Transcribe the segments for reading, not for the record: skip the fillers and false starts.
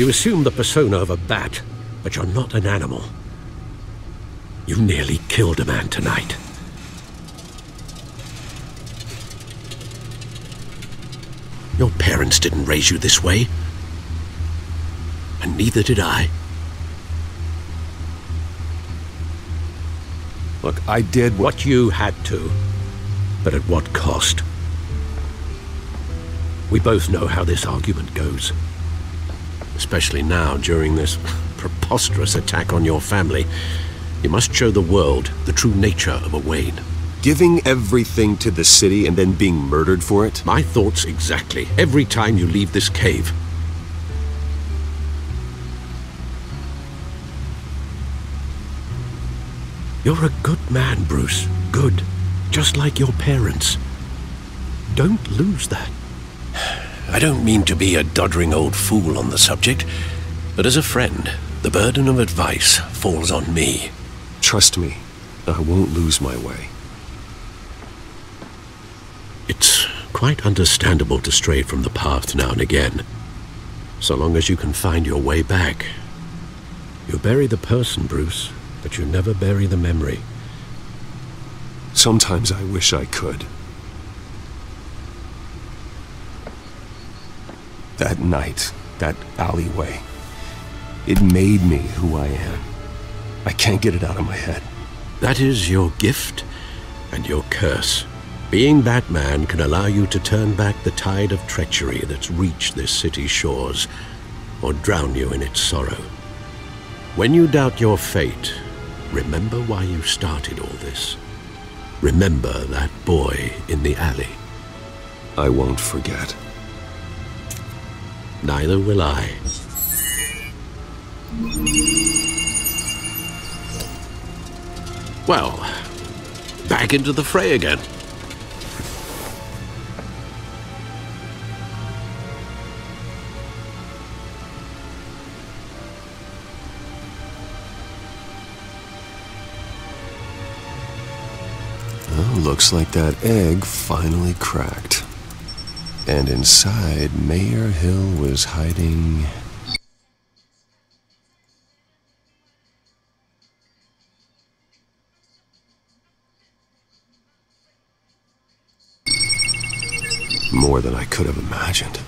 You assume the persona of a bat, but you're not an animal. You nearly killed a man tonight. Your parents didn't raise you this way. And neither did I. Look, I did what you had to, but at what cost? We both know how this argument goes. Especially now, during this preposterous attack on your family. You must show the world the true nature of a Wayne. Giving everything to the city and then being murdered for it? My thoughts exactly. Every time you leave this cave. You're a good man, Bruce. Good. Just like your parents. Don't lose that. I don't mean to be a doddering old fool on the subject, but as a friend, the burden of advice falls on me. Trust me, I won't lose my way. It's quite understandable to stray from the path now and again, so long as you can find your way back. You bury the person, Bruce, but you never bury the memory. Sometimes I wish I could. That night, that alleyway, it made me who I am. I can't get it out of my head. That is your gift and your curse. Being that man can allow you to turn back the tide of treachery that's reached this city's shores, or drown you in its sorrow. When you doubt your fate, remember why you started all this. Remember that boy in the alley. I won't forget. Neither will I. Well, back into the fray again. Well, looks like that egg finally cracked. And inside, Mayor Hill was hiding... more than I could have imagined.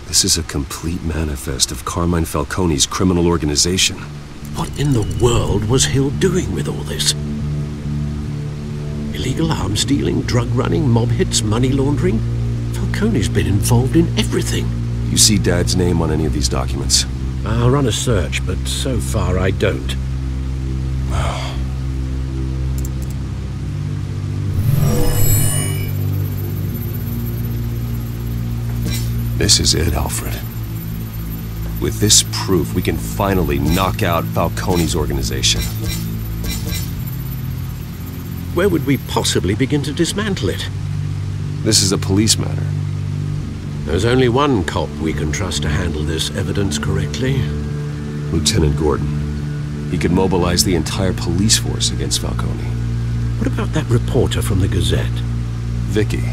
This is a complete manifest of Carmine Falcone's criminal organization. What in the world was Hill doing with all this? Illegal arms dealing, drug running, mob hits, money laundering? Falcone's been involved in everything. You see Dad's name on any of these documents? I'll run a search, but so far I don't. This is it, Alfred. With this proof, we can finally knock out Falcone's organization. Where would we possibly begin to dismantle it? This is a police matter. There's only one cop we can trust to handle this evidence correctly. Lieutenant Gordon. He could mobilize the entire police force against Falcone. What about that reporter from the Gazette? Vicky.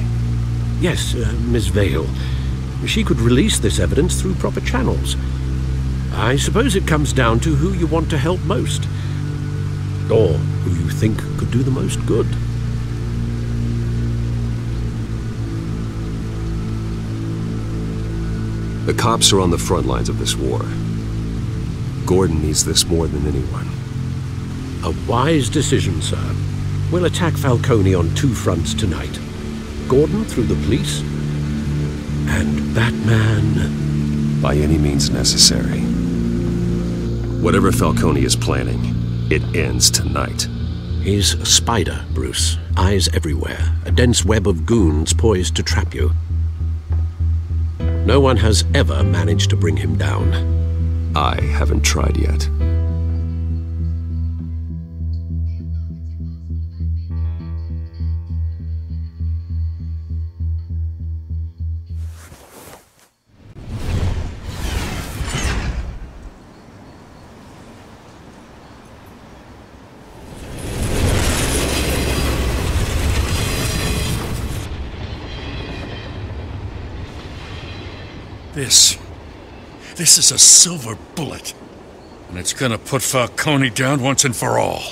Yes, Miss Vale. She could release this evidence through proper channels. I suppose it comes down to who you want to help most. Or who you think could do the most good. The cops are on the front lines of this war. Gordon needs this more than anyone. A wise decision, sir. We'll attack Falcone on two fronts tonight. Gordon through the police, and Batman... by any means necessary. Whatever Falcone is planning, it ends tonight. He's a spider, Bruce. Eyes everywhere. A dense web of goons poised to trap you. No one has ever managed to bring him down. I haven't tried yet. This is a silver bullet. And it's gonna put Falcone down once and for all.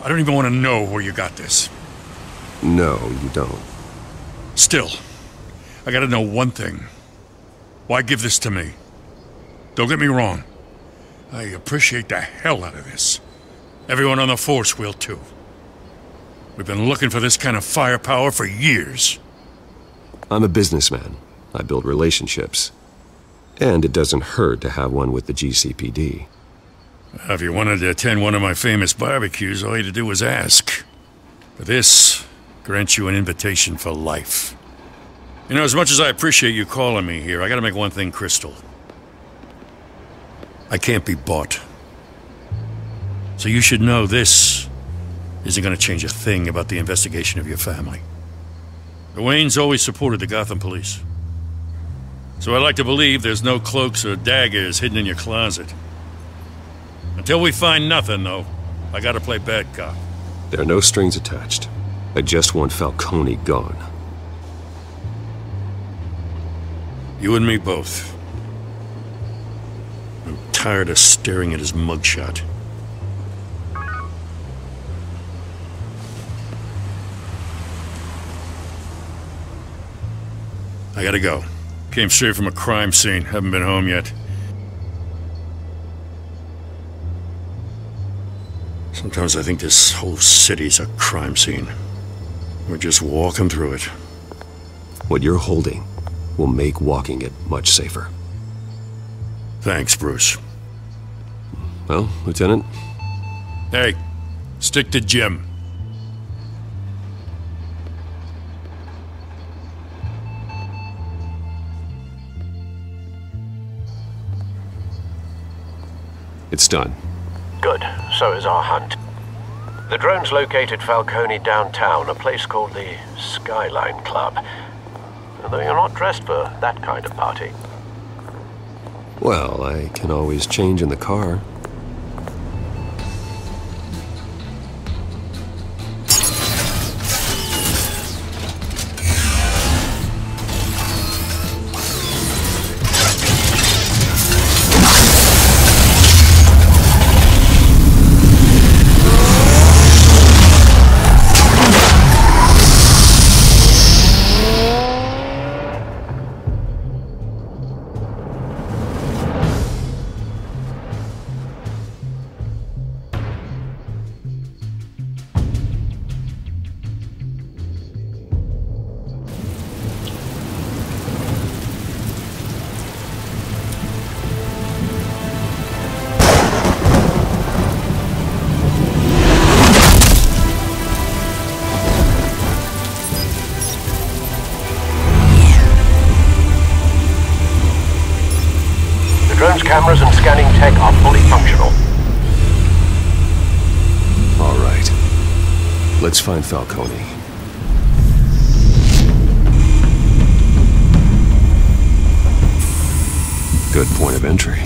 I don't even want to know where you got this. No, you don't. Still, I gotta know one thing. Why give this to me? Don't get me wrong. I appreciate the hell out of this. Everyone on the force will too. We've been looking for this kind of firepower for years. I'm a businessman. I build relationships. And it doesn't hurt to have one with the GCPD. If you wanted to attend one of my famous barbecues, all you had to do was ask. But this grants you an invitation for life. You know, as much as I appreciate you calling me here, I gotta make one thing crystal. I can't be bought. So you should know this isn't gonna change a thing about the investigation of your family. The Waynes always supported the Gotham police. So I like to believe there's no cloaks or daggers hidden in your closet. Until we find nothing, though, I gotta play bad cop. There are no strings attached. I just want Falcone gone. You and me both. I'm tired of staring at his mugshot. I gotta go. Came straight from a crime scene. Haven't been home yet. Sometimes I think this whole city's a crime scene. We're just walking through it. What you're holding will make walking it much safer. Thanks, Bruce. Well, Lieutenant? Hey, stick to Jim. It's done. Good. So is our hunt. The drones located Falcone downtown, a place called the Skyline Club. Although you're not dressed for that kind of party. Well, I can always change in the car. Drone's cameras and scanning tech are fully functional. All right. Let's find Falcone. Good point of entry.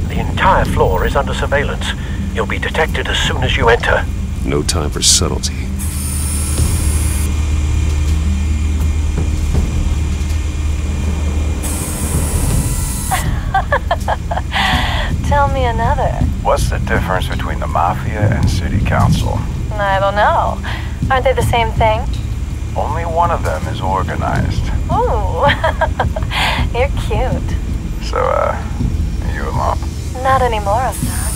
The entire floor is under surveillance. You'll be detected as soon as you enter. No time for subtlety. Tell me another. What's the difference between the Mafia and City Council? I don't know. Aren't they the same thing? Only one of them is organized. Ooh, you're cute. So, are you a mop? Not anymore, I'm not.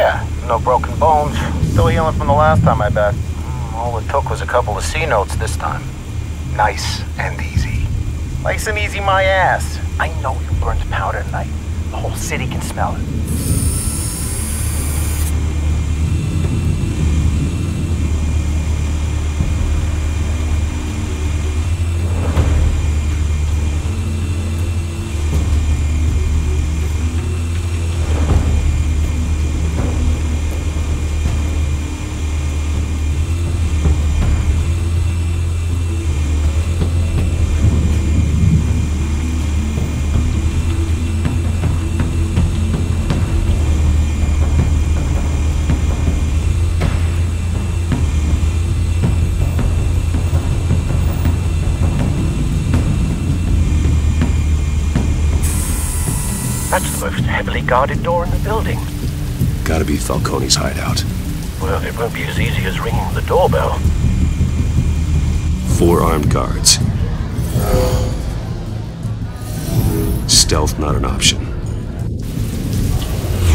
Yeah, no broken bones. Still healing from the last time I bet. All it took was a couple of C notes this time. Nice and easy. Nice and easy my ass. I know you burned powder tonight. The whole city can smell it. That's the most heavily guarded door in the building. Gotta be Falcone's hideout. Well, it won't be as easy as ringing the doorbell. 4 armed guards. Stealth not an option.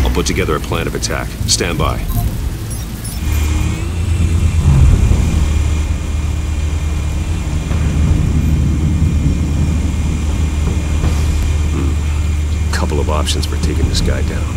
I'll put together a plan of attack. Stand by. Couple of options for taking this guy down.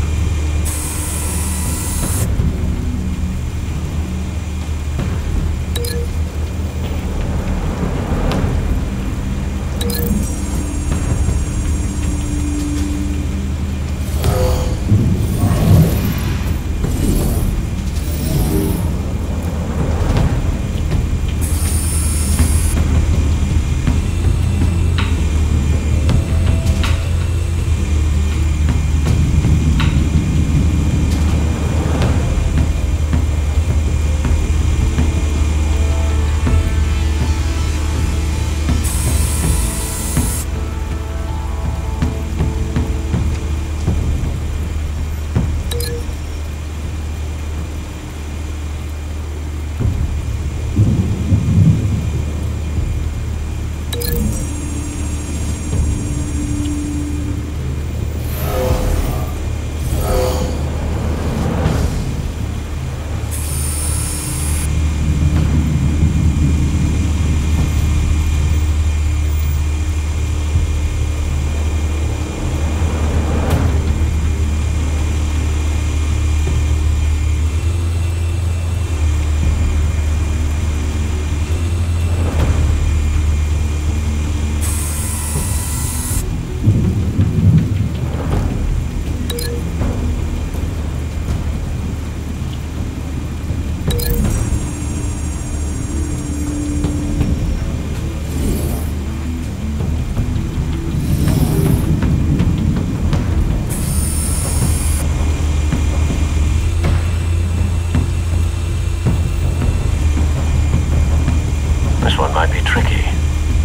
Might be tricky.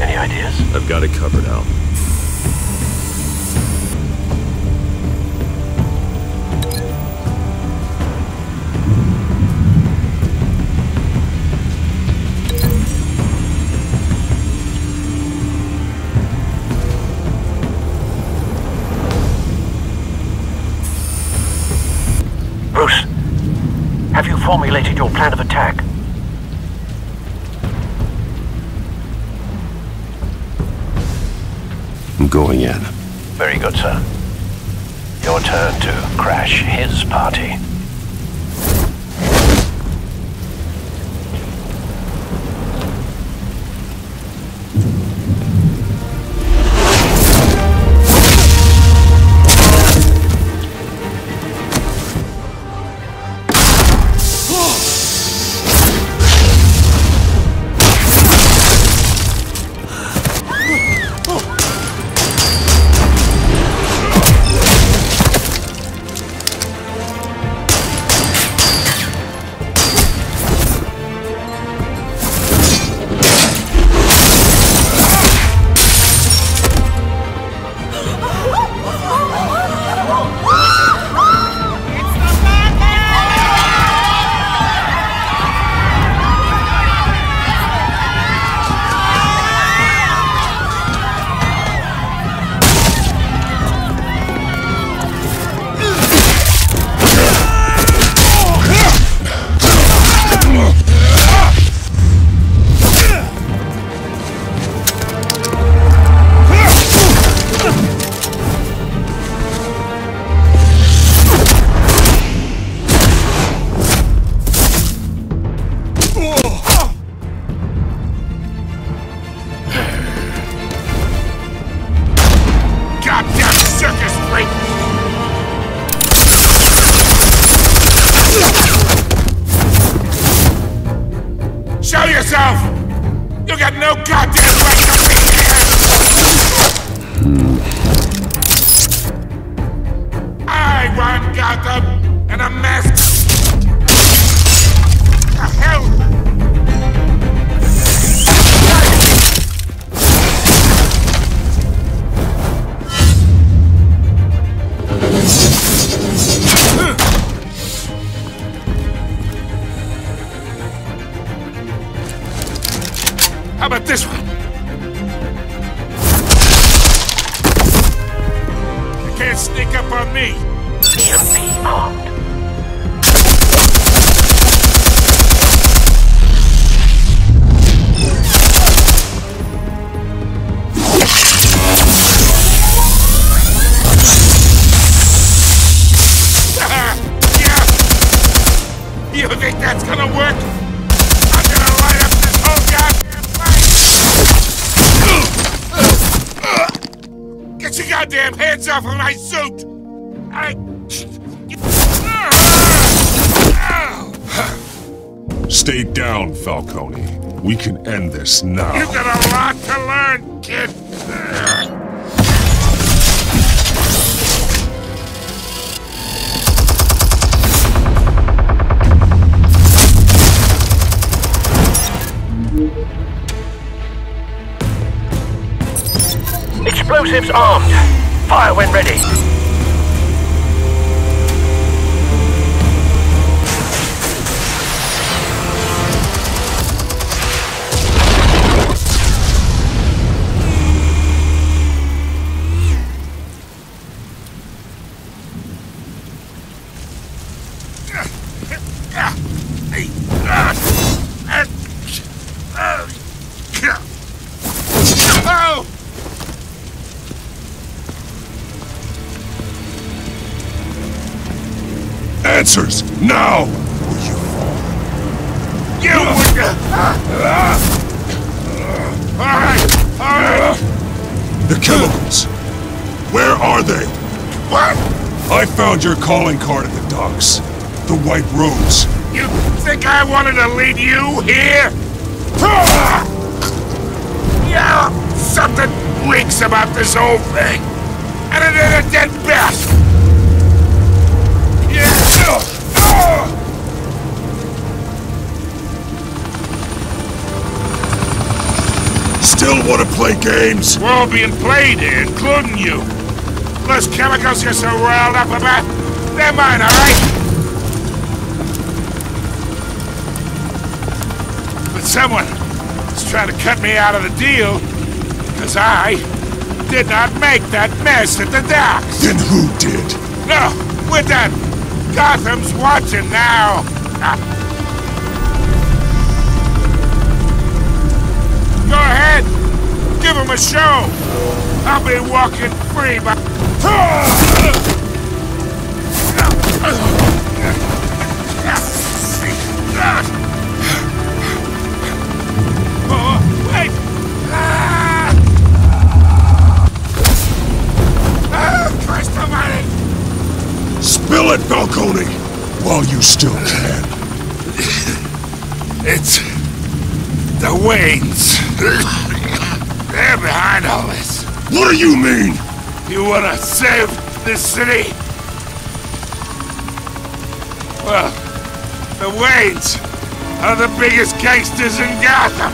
Any ideas? I've got it covered, Al. Bruce, have you formulated your plan of attack? I'm going in. Very good, sir. Your turn to crash his party. Show yourself! You got no goddamn right to be here! I run Gotham, and a mess. The hell? How about this one? You can't sneak up on me. EMP armed. Yeah. You think that's gonna work? I'm gonna light up this whole goddamn place! Get your goddamn hands off of my suit! Stay down, Falcone. We can end this now. You've got a lot to learn, kid! Explosives armed. Fire when ready. Oh! Answers, now! You would... Alright! The chemicals. Where are they? What? I found your calling card at the docks. The White Rose. You think I wanted to lead you here? Yeah, something reeks about this whole thing. And it ain't a dead bat. Still want to play games? We're all being played here, including you. Those chemicals you're so riled up about, they're mine, alright? But someone is trying to cut me out of the deal, because I did not make that mess at the docks. Then who did? No, we're done. Gotham's watching now. Go ahead. Give him a show. I'll be walking free by... Oh, wait! Christ almighty! Spill it, Falcone! While you still can. It's... the Waynes. They're behind all this. What do you mean? You wanna save this city? Well, the Waynes are the biggest gangsters in Gotham.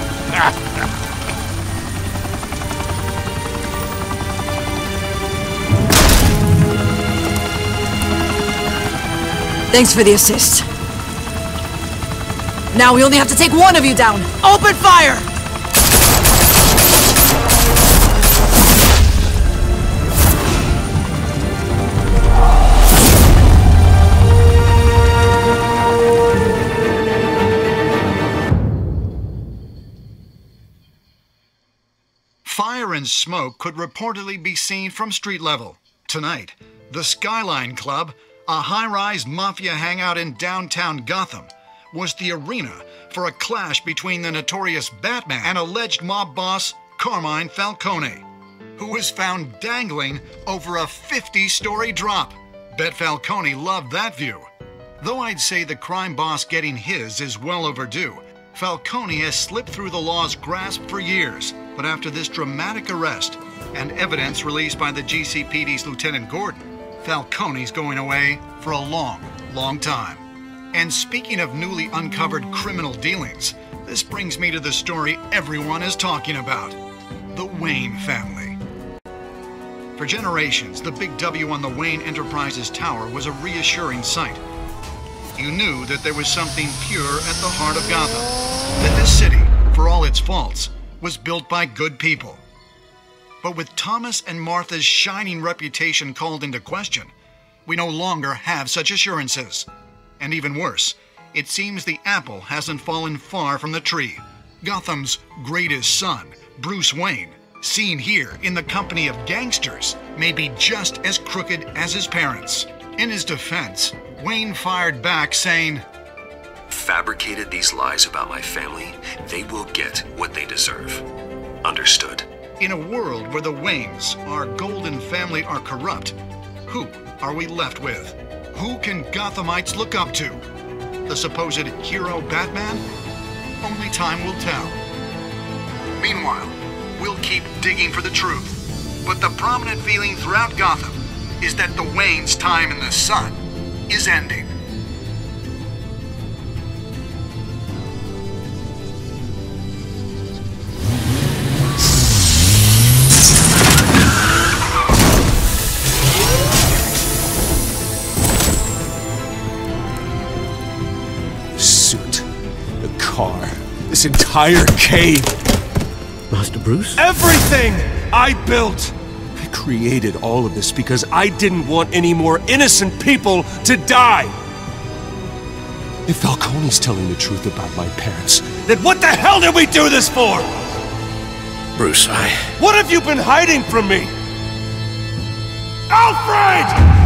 Thanks for the assist. Now we only have to take one of you down. Open fire! Fire and smoke could reportedly be seen from street level. Tonight, the Skyline Club, a high-rise mafia hangout in downtown Gotham, was the arena for a clash between the notorious Batman and alleged mob boss Carmine Falcone, who was found dangling over a 50-story drop. Bet Falcone loved that view. Though I'd say the crime boss getting his is well overdue, Falcone has slipped through the law's grasp for years, but after this dramatic arrest and evidence released by the GCPD's Lieutenant Gordon, Falcone's going away for a long, long time. And speaking of newly uncovered criminal dealings, this brings me to the story everyone is talking about: the Wayne family. For generations, the big W on the Wayne Enterprises tower was a reassuring sight. You knew that there was something pure at the heart of Gotham, that this city, for all its faults, was built by good people. But with Thomas and Martha's shining reputation called into question, we no longer have such assurances. And even worse, it seems the apple hasn't fallen far from the tree. Gotham's greatest son, Bruce Wayne, seen here in the company of gangsters, may be just as crooked as his parents. In his defense, Wayne fired back saying, "Fabricated these lies about my family, they will get what they deserve. Understood." In a world where the Waynes, our golden family, are corrupt, who are we left with? Who can Gothamites look up to? The supposed hero Batman? Only time will tell. Meanwhile, we'll keep digging for the truth. But the prominent feeling throughout Gotham is that the Waynes' time in the sun is ending. Suit, the car, this entire cave. Master Bruce? Everything I built! I created all of this because I didn't want any more innocent people to die! If Falcone's telling the truth about my parents, then what the hell did we do this for? Bruce, What have you been hiding from me? Alfred!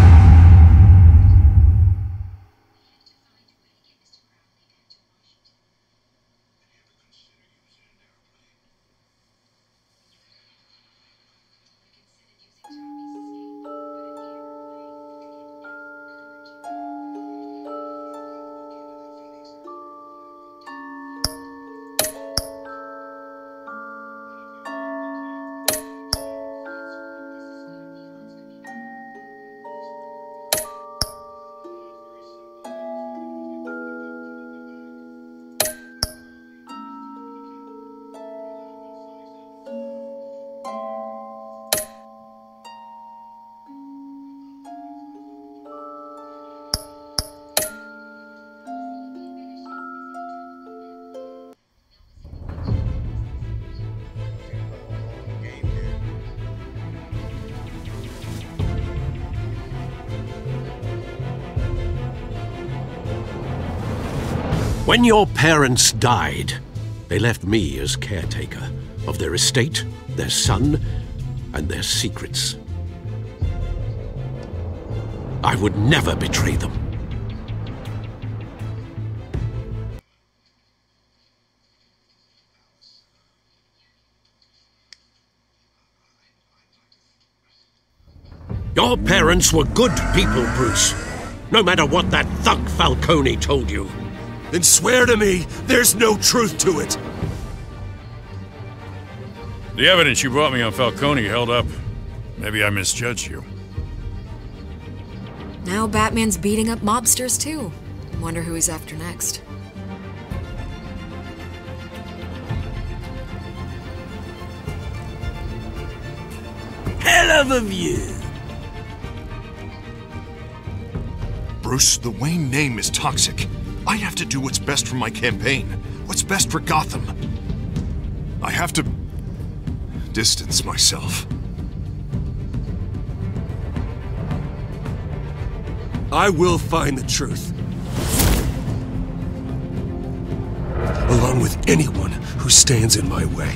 When your parents died, they left me as caretaker of their estate, their son, and their secrets. I would never betray them. Your parents were good people, Bruce. No matter what that thug Falcone told you. Then swear to me there's no truth to it. The evidence you brought me on Falcone held up. Maybe I misjudged you. Now Batman's beating up mobsters too. Wonder who he's after next. Hell of a view. Bruce, the Wayne name is toxic. I have to do what's best for my campaign. What's best for Gotham. I have to distance myself. I will find the truth. Along with anyone who stands in my way.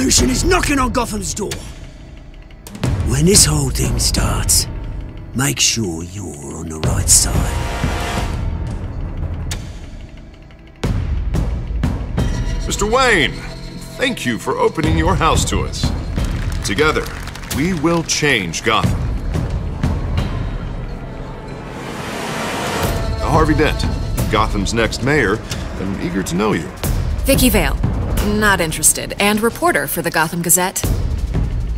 retribution is knocking on Gotham's door. When this whole thing starts, make sure you're on the right side. Mr. Wayne, thank you for opening your house to us. Together, we will change Gotham. Harvey Dent, Gotham's next mayor, and eager to know you. Vicky Vale, not interested, and reporter for the Gotham Gazette.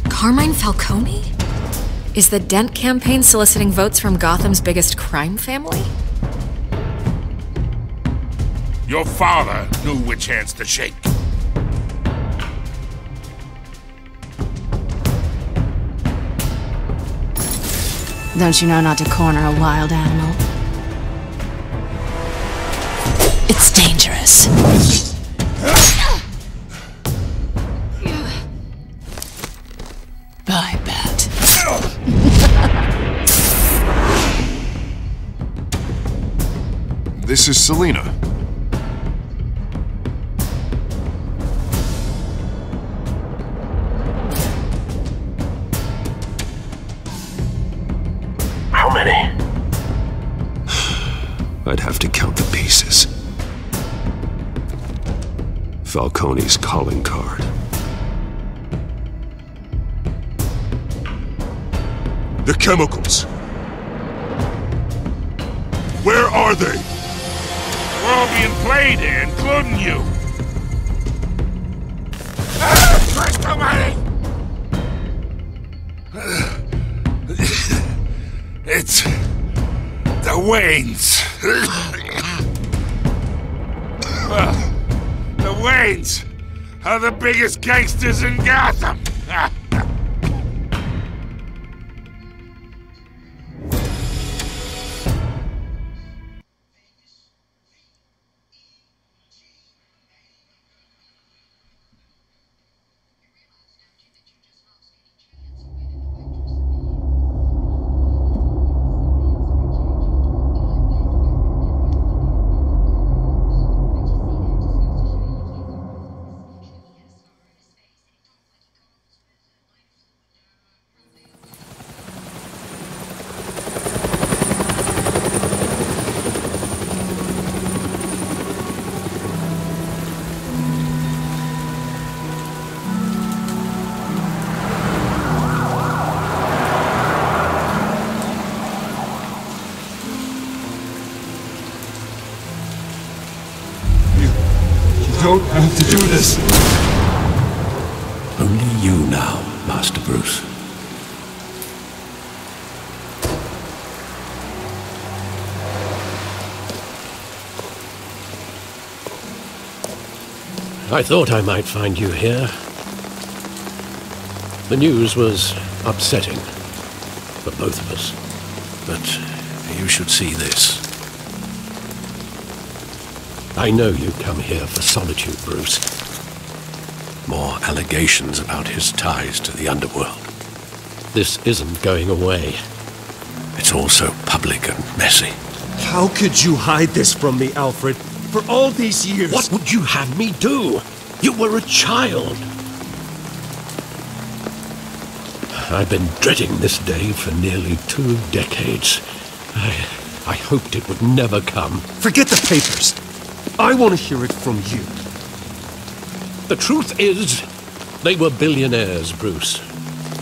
Carmine Falcone? Is the Dent campaign soliciting votes from Gotham's biggest crime family? Your father knew which hands to shake. Don't you know not to corner a wild animal? It's dangerous. Bye, Bat. This is Selina. How many? I'd have to count the pieces. Falcone's calling card. The chemicals. Where are they? We're all being played here, including you. Christ almighty! It's the Waynes. The Waynes are the biggest gangsters in Gotham. Don't have to do this. Only you now, Master Bruce. I thought I might find you here. The news was upsetting for both of us, but you should see this. I know you come here for solitude, Bruce. More allegations about his ties to the underworld. This isn't going away. It's all so public and messy. How could you hide this from me, Alfred? For all these years... What would you have me do? You were a child. I've been dreading this day for nearly 2 decades. I hoped it would never come. Forget the papers. I want to hear it from you. The truth is, they were billionaires, Bruce.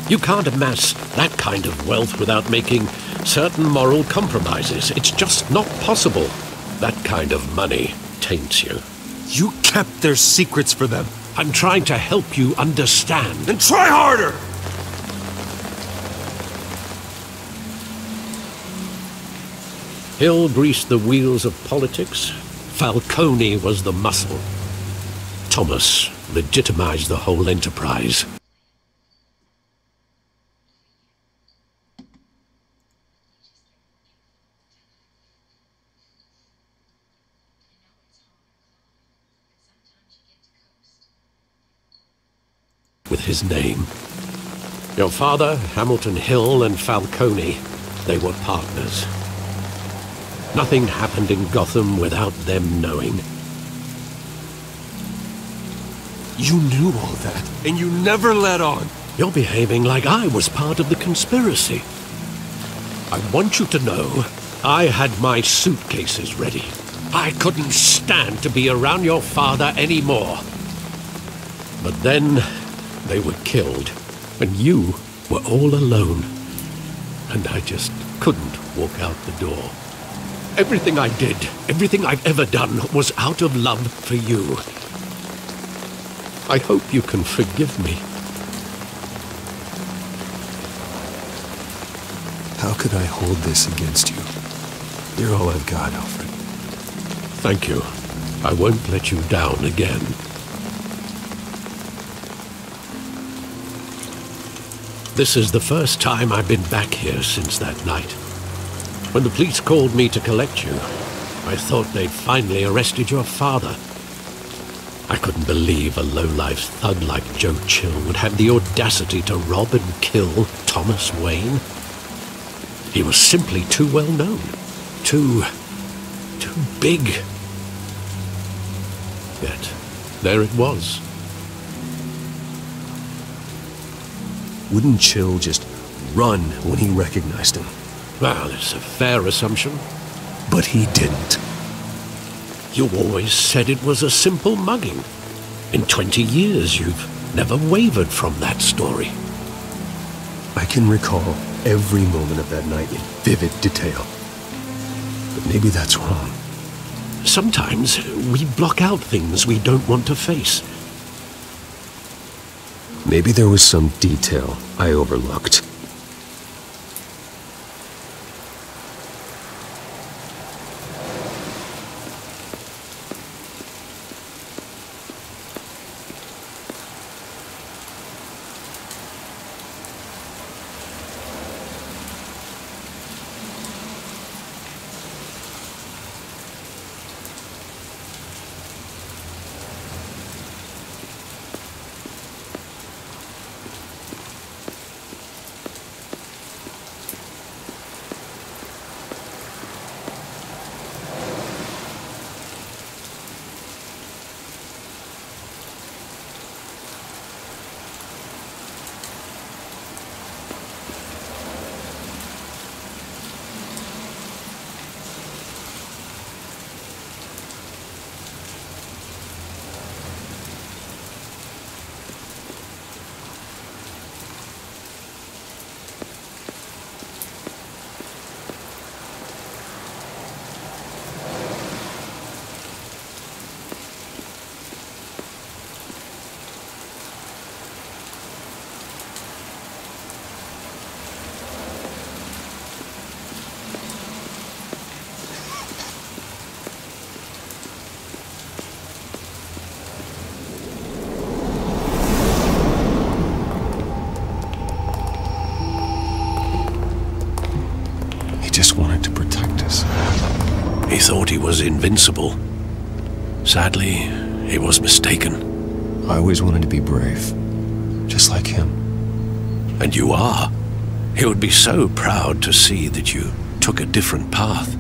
You can't amass that kind of wealth without making certain moral compromises. It's just not possible. That kind of money taints you. You kept their secrets for them. I'm trying to help you understand. Then try harder! Hill greased the wheels of politics. Falcone was the muscle. Thomas legitimized the whole enterprise. With his name. Your father, Hamilton Hill, and Falcone, they were partners. Nothing happened in Gotham without them knowing. You knew all that, and you never let on. You're behaving like I was part of the conspiracy. I want you to know, I had my suitcases ready. I couldn't stand to be around your father anymore. But then, they were killed, and you were all alone. And I just couldn't walk out the door. Everything I did, everything I've ever done, was out of love for you. I hope you can forgive me. How could I hold this against you? You're all I've got, Alfred. Thank you. I won't let you down again. This is the first time I've been back here since that night. When the police called me to collect you, I thought they'd finally arrested your father. I couldn't believe a low-life thug like Joe Chill would have the audacity to rob and kill Thomas Wayne. He was simply too well known. Too big. Yet, there it was. Wouldn't Chill just run when he recognized him? Well, it's a fair assumption. But he didn't. You always said it was a simple mugging. In 20 years, you've never wavered from that story. I can recall every moment of that night in vivid detail. But maybe that's wrong. Sometimes we block out things we don't want to face. Maybe there was some detail I overlooked. Just wanted to protect us. He thought he was invincible. Sadly, he was mistaken. I always wanted to be brave, just like him. And you are. He would be so proud to see that you took a different path.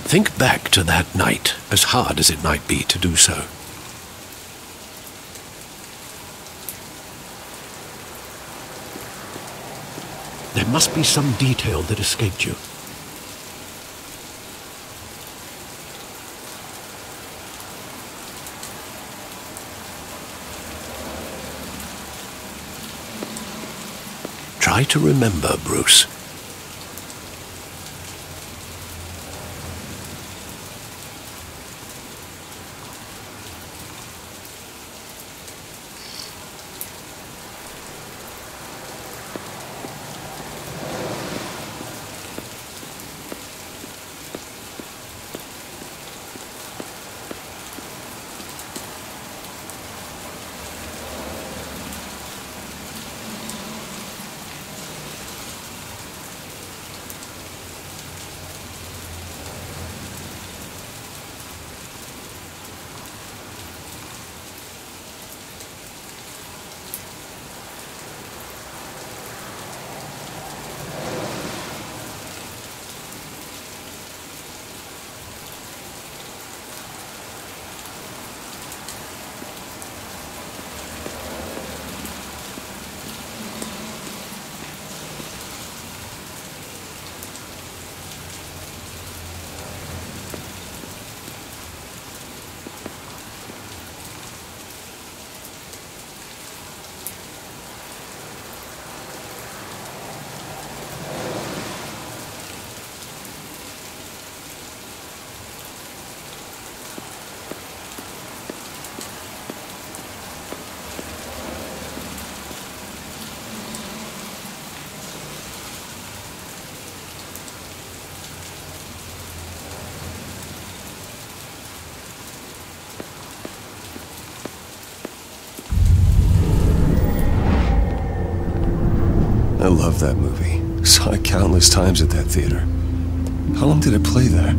Think back to that night, as hard as it might be to do so. There must be some detail that escaped you. Try to remember, Bruce. love that movie. Saw it countless times at that theater. How long did it play there?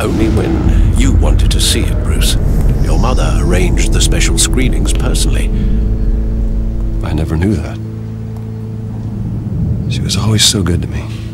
Only when you wanted to see it, Bruce. Your mother arranged the special screenings personally. I never knew that. She was always so good to me.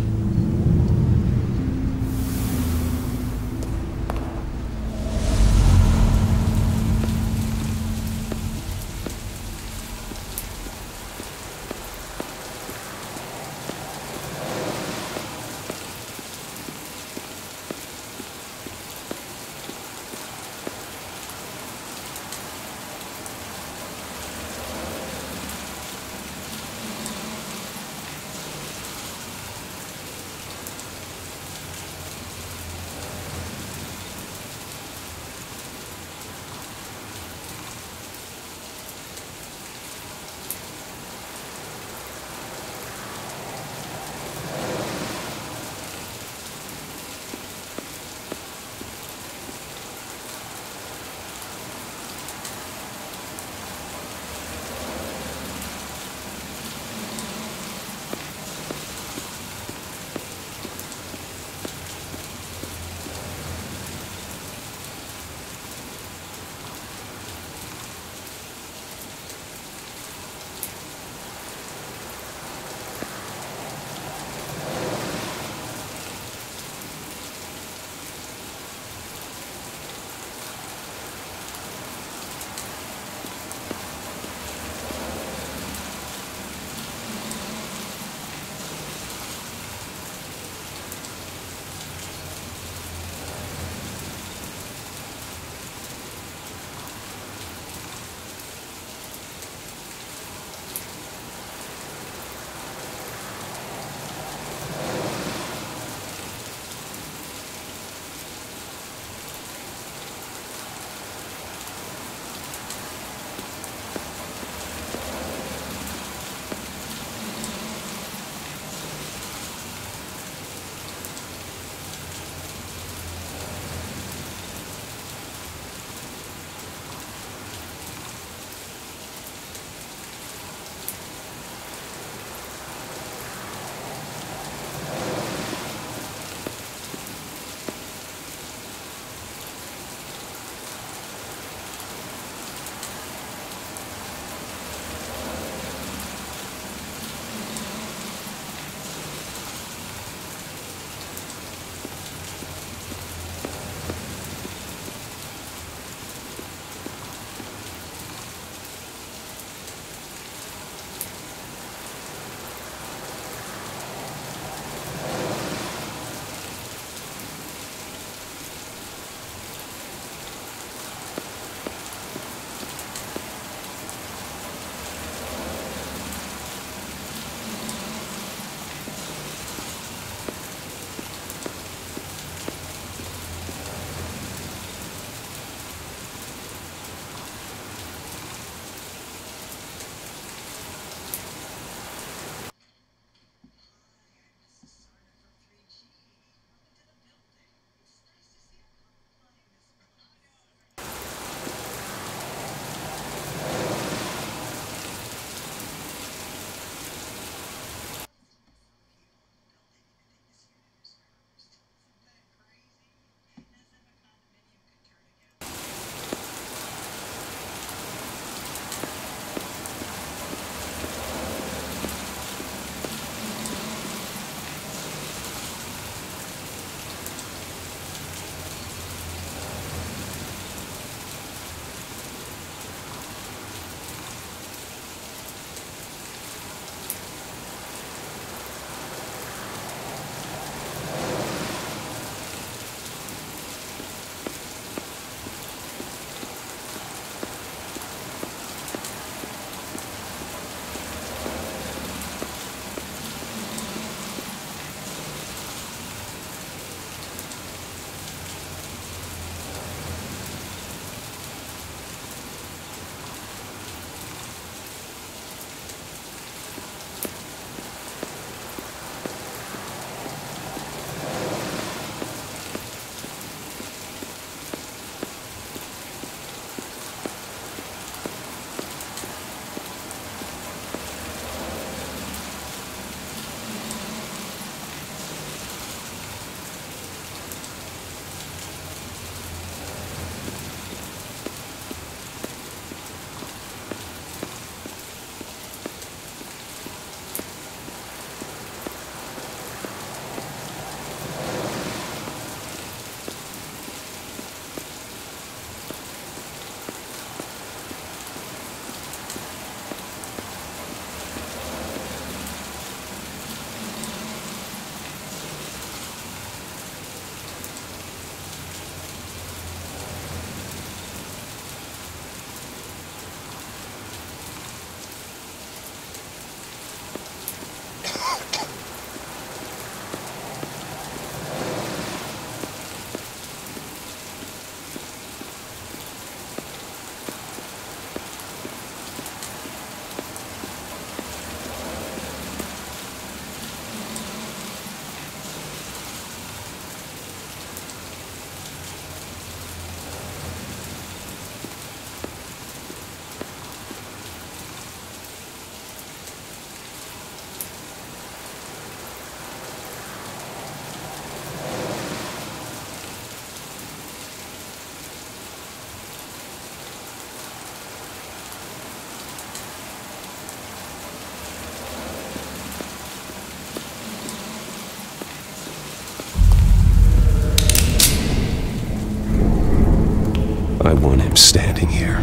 standing here,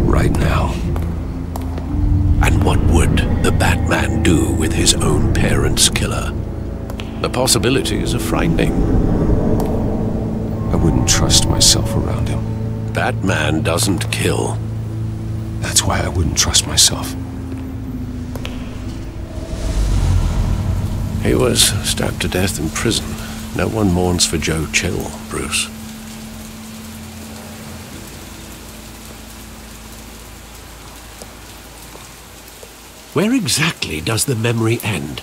right now. And what would the Batman do with his own parents' killer? The possibilities are frightening. I wouldn't trust myself around him. Batman doesn't kill. That's why I wouldn't trust myself. He was stabbed to death in prison. No one mourns for Joe Chill, Bruce. Where exactly does the memory end?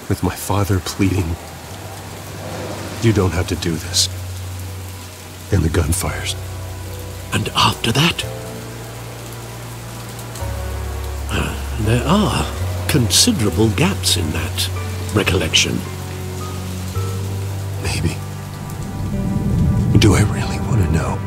With my father pleading, "You don't have to do this." And the gunfires. And after that? There are considerable gaps in that recollection. Maybe. Do I really want to know?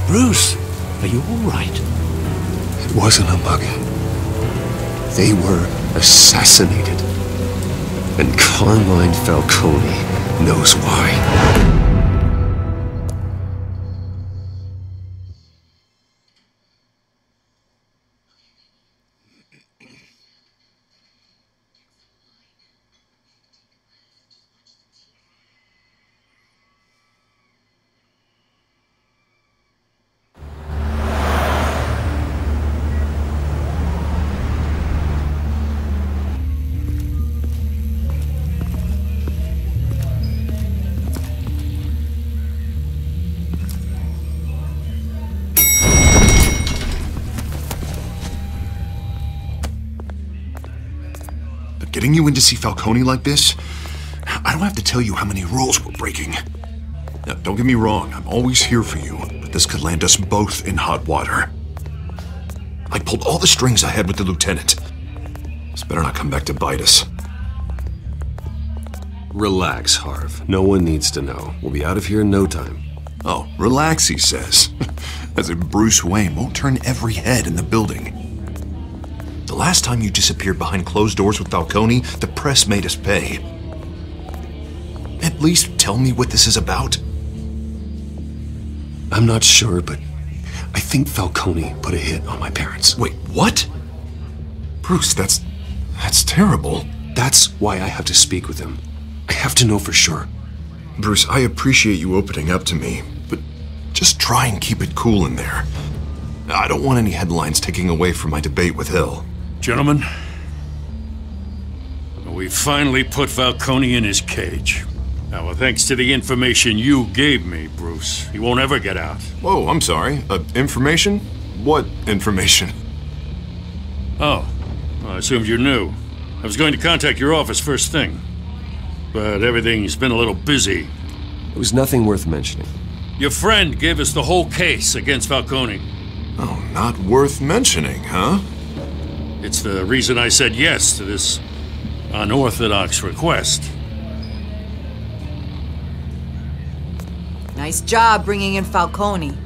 Bruce, are you all right? It wasn't a mugging. They were assassinated. And Carmine Falcone knows why. Getting you in to see Falcone like this? I don't have to tell you how many rules we're breaking. Now, don't get me wrong, I'm always here for you, but this could land us both in hot water. I pulled all the strings I had with the lieutenant. This better not come back to bite us. Relax, Harv. No one needs to know. We'll be out of here in no time. Oh, relax, he says. As if Bruce Wayne won't turn every head in the building. The last time you disappeared behind closed doors with Falcone, the press made us pay. At least tell me what this is about. I'm not sure, but I think Falcone put a hit on my parents. Wait, what? Bruce, that's terrible. That's why I have to speak with him. I have to know for sure. Bruce, I appreciate you opening up to me, but just try and keep it cool in there. I don't want any headlines taking away from my debate with Hill. Gentlemen, we finally put Falcone in his cage. Now, thanks to the information you gave me, Bruce, he won't ever get out. Whoa, I'm sorry. Information? What information? Oh, well, I assumed you knew. I was going to contact your office first thing, but everything's been a little busy. It was nothing worth mentioning. Your friend gave us the whole case against Falcone. Oh, not worth mentioning, huh? It's the reason I said yes to this unorthodox request. Nice job bringing in Falcone.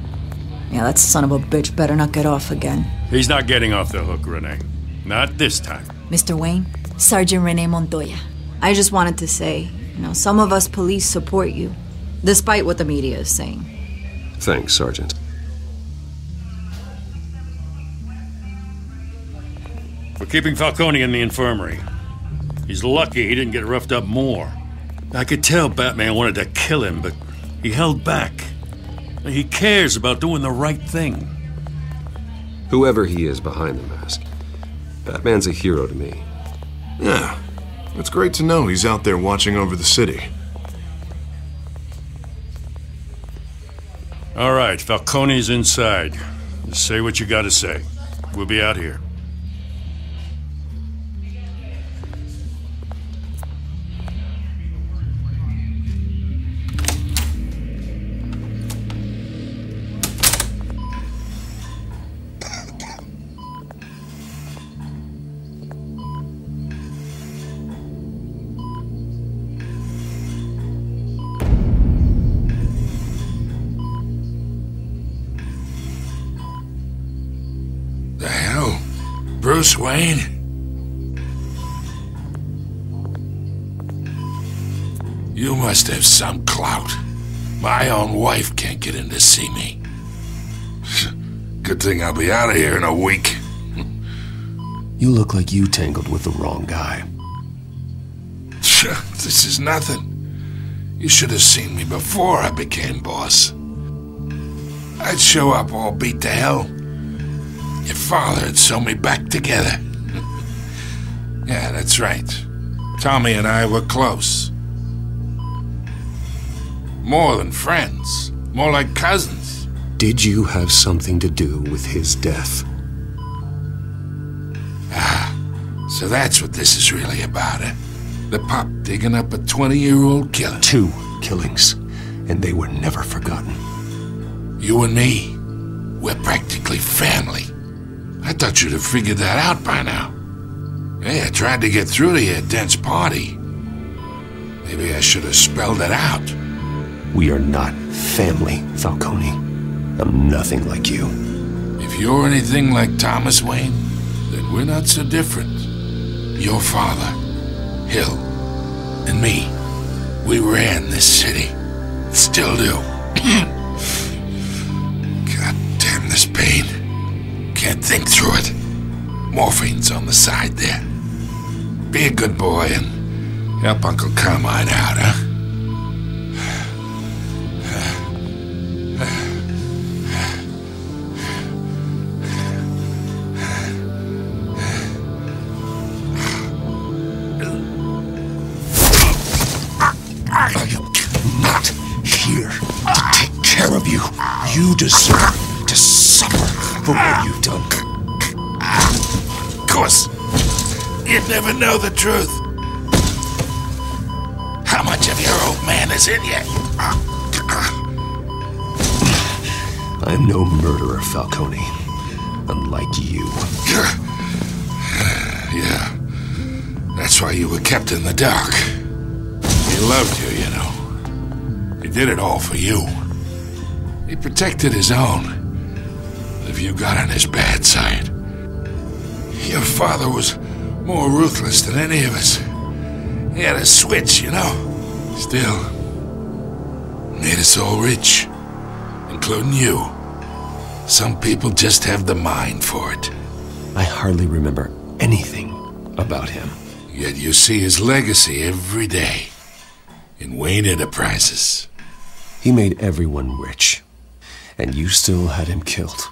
Yeah, that son of a bitch better not get off again. He's not getting off the hook, Renee. Not this time. Mr. Wayne, Sergeant Renee Montoya. I just wanted to say, some of us police support you, despite what the media is saying. Thanks, Sergeant. We're keeping Falcone in the infirmary. He's lucky he didn't get roughed up more. I could tell Batman wanted to kill him, but he held back. He cares about doing the right thing. Whoever he is behind the mask, Batman's a hero to me. Yeah, it's great to know he's out there watching over the city. All right, Falcone's inside. Just say what you gotta say. We'll be out here. Bruce Wayne? You must have some clout. My own wife can't get in to see me. Good thing I'll be out of here in a week. You look like you tangled with the wrong guy. This is nothing. You should have seen me before I became boss. I'd show up all beat to hell. Your father had sewn me back together. Yeah, that's right. Tommy and I were close. More than friends. More like cousins. Did you have something to do with his death? Ah, so that's what this is really about, eh? The pup digging up a 20-year-old killer. 2 killings, and they were never forgotten. You and me, we're practically family. I thought you'd have figured that out by now. Hey, I tried to get through to your dense party. Maybe I should have spelled it out. We are not family, Falcone. I'm nothing like you. If you're anything like Thomas Wayne, then we're not so different. Your father, Hill, and me, we ran this city. Still do. God damn this pain. Can't think through it. Morphine's on the side there. Be a good boy and help Uncle Carmine out, huh? I am not here to take care of you. You deserve to suffer for what you've done. Of course. You'd never know the truth. How much of your old man is in you? I'm no murderer, Falcone. Unlike you. Yeah. That's why you were kept in the dark. He loved you, you know. He did it all for you. He protected his own. If you got on his bad side. Your father was more ruthless than any of us. He had a switch, you know. Still, made us all rich, including you. Some people just have the mind for it. I hardly remember anything about him. Yet you see his legacy every day in Wayne Enterprises. He made everyone rich, and you still had him killed.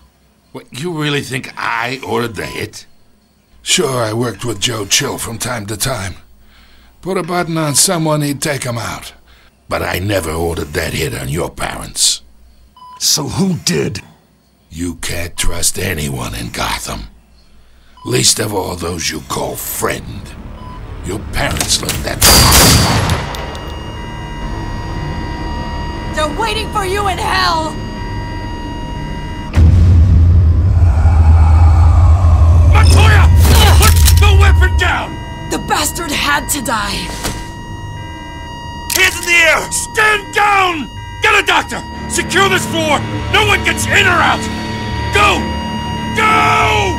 What, you really think I ordered the hit? Sure, I worked with Joe Chill from time to time. Put a button on someone, he'd take him out. But I never ordered that hit on your parents. So who did? You can't trust anyone in Gotham. Least of all those you call friend. Your parents learned that. They're waiting for you in hell! Montoya! Put the weapon down! The bastard had to die! Hands in the air! Stand down! Get a doctor! Secure this floor! No one gets in or out! Go! Go!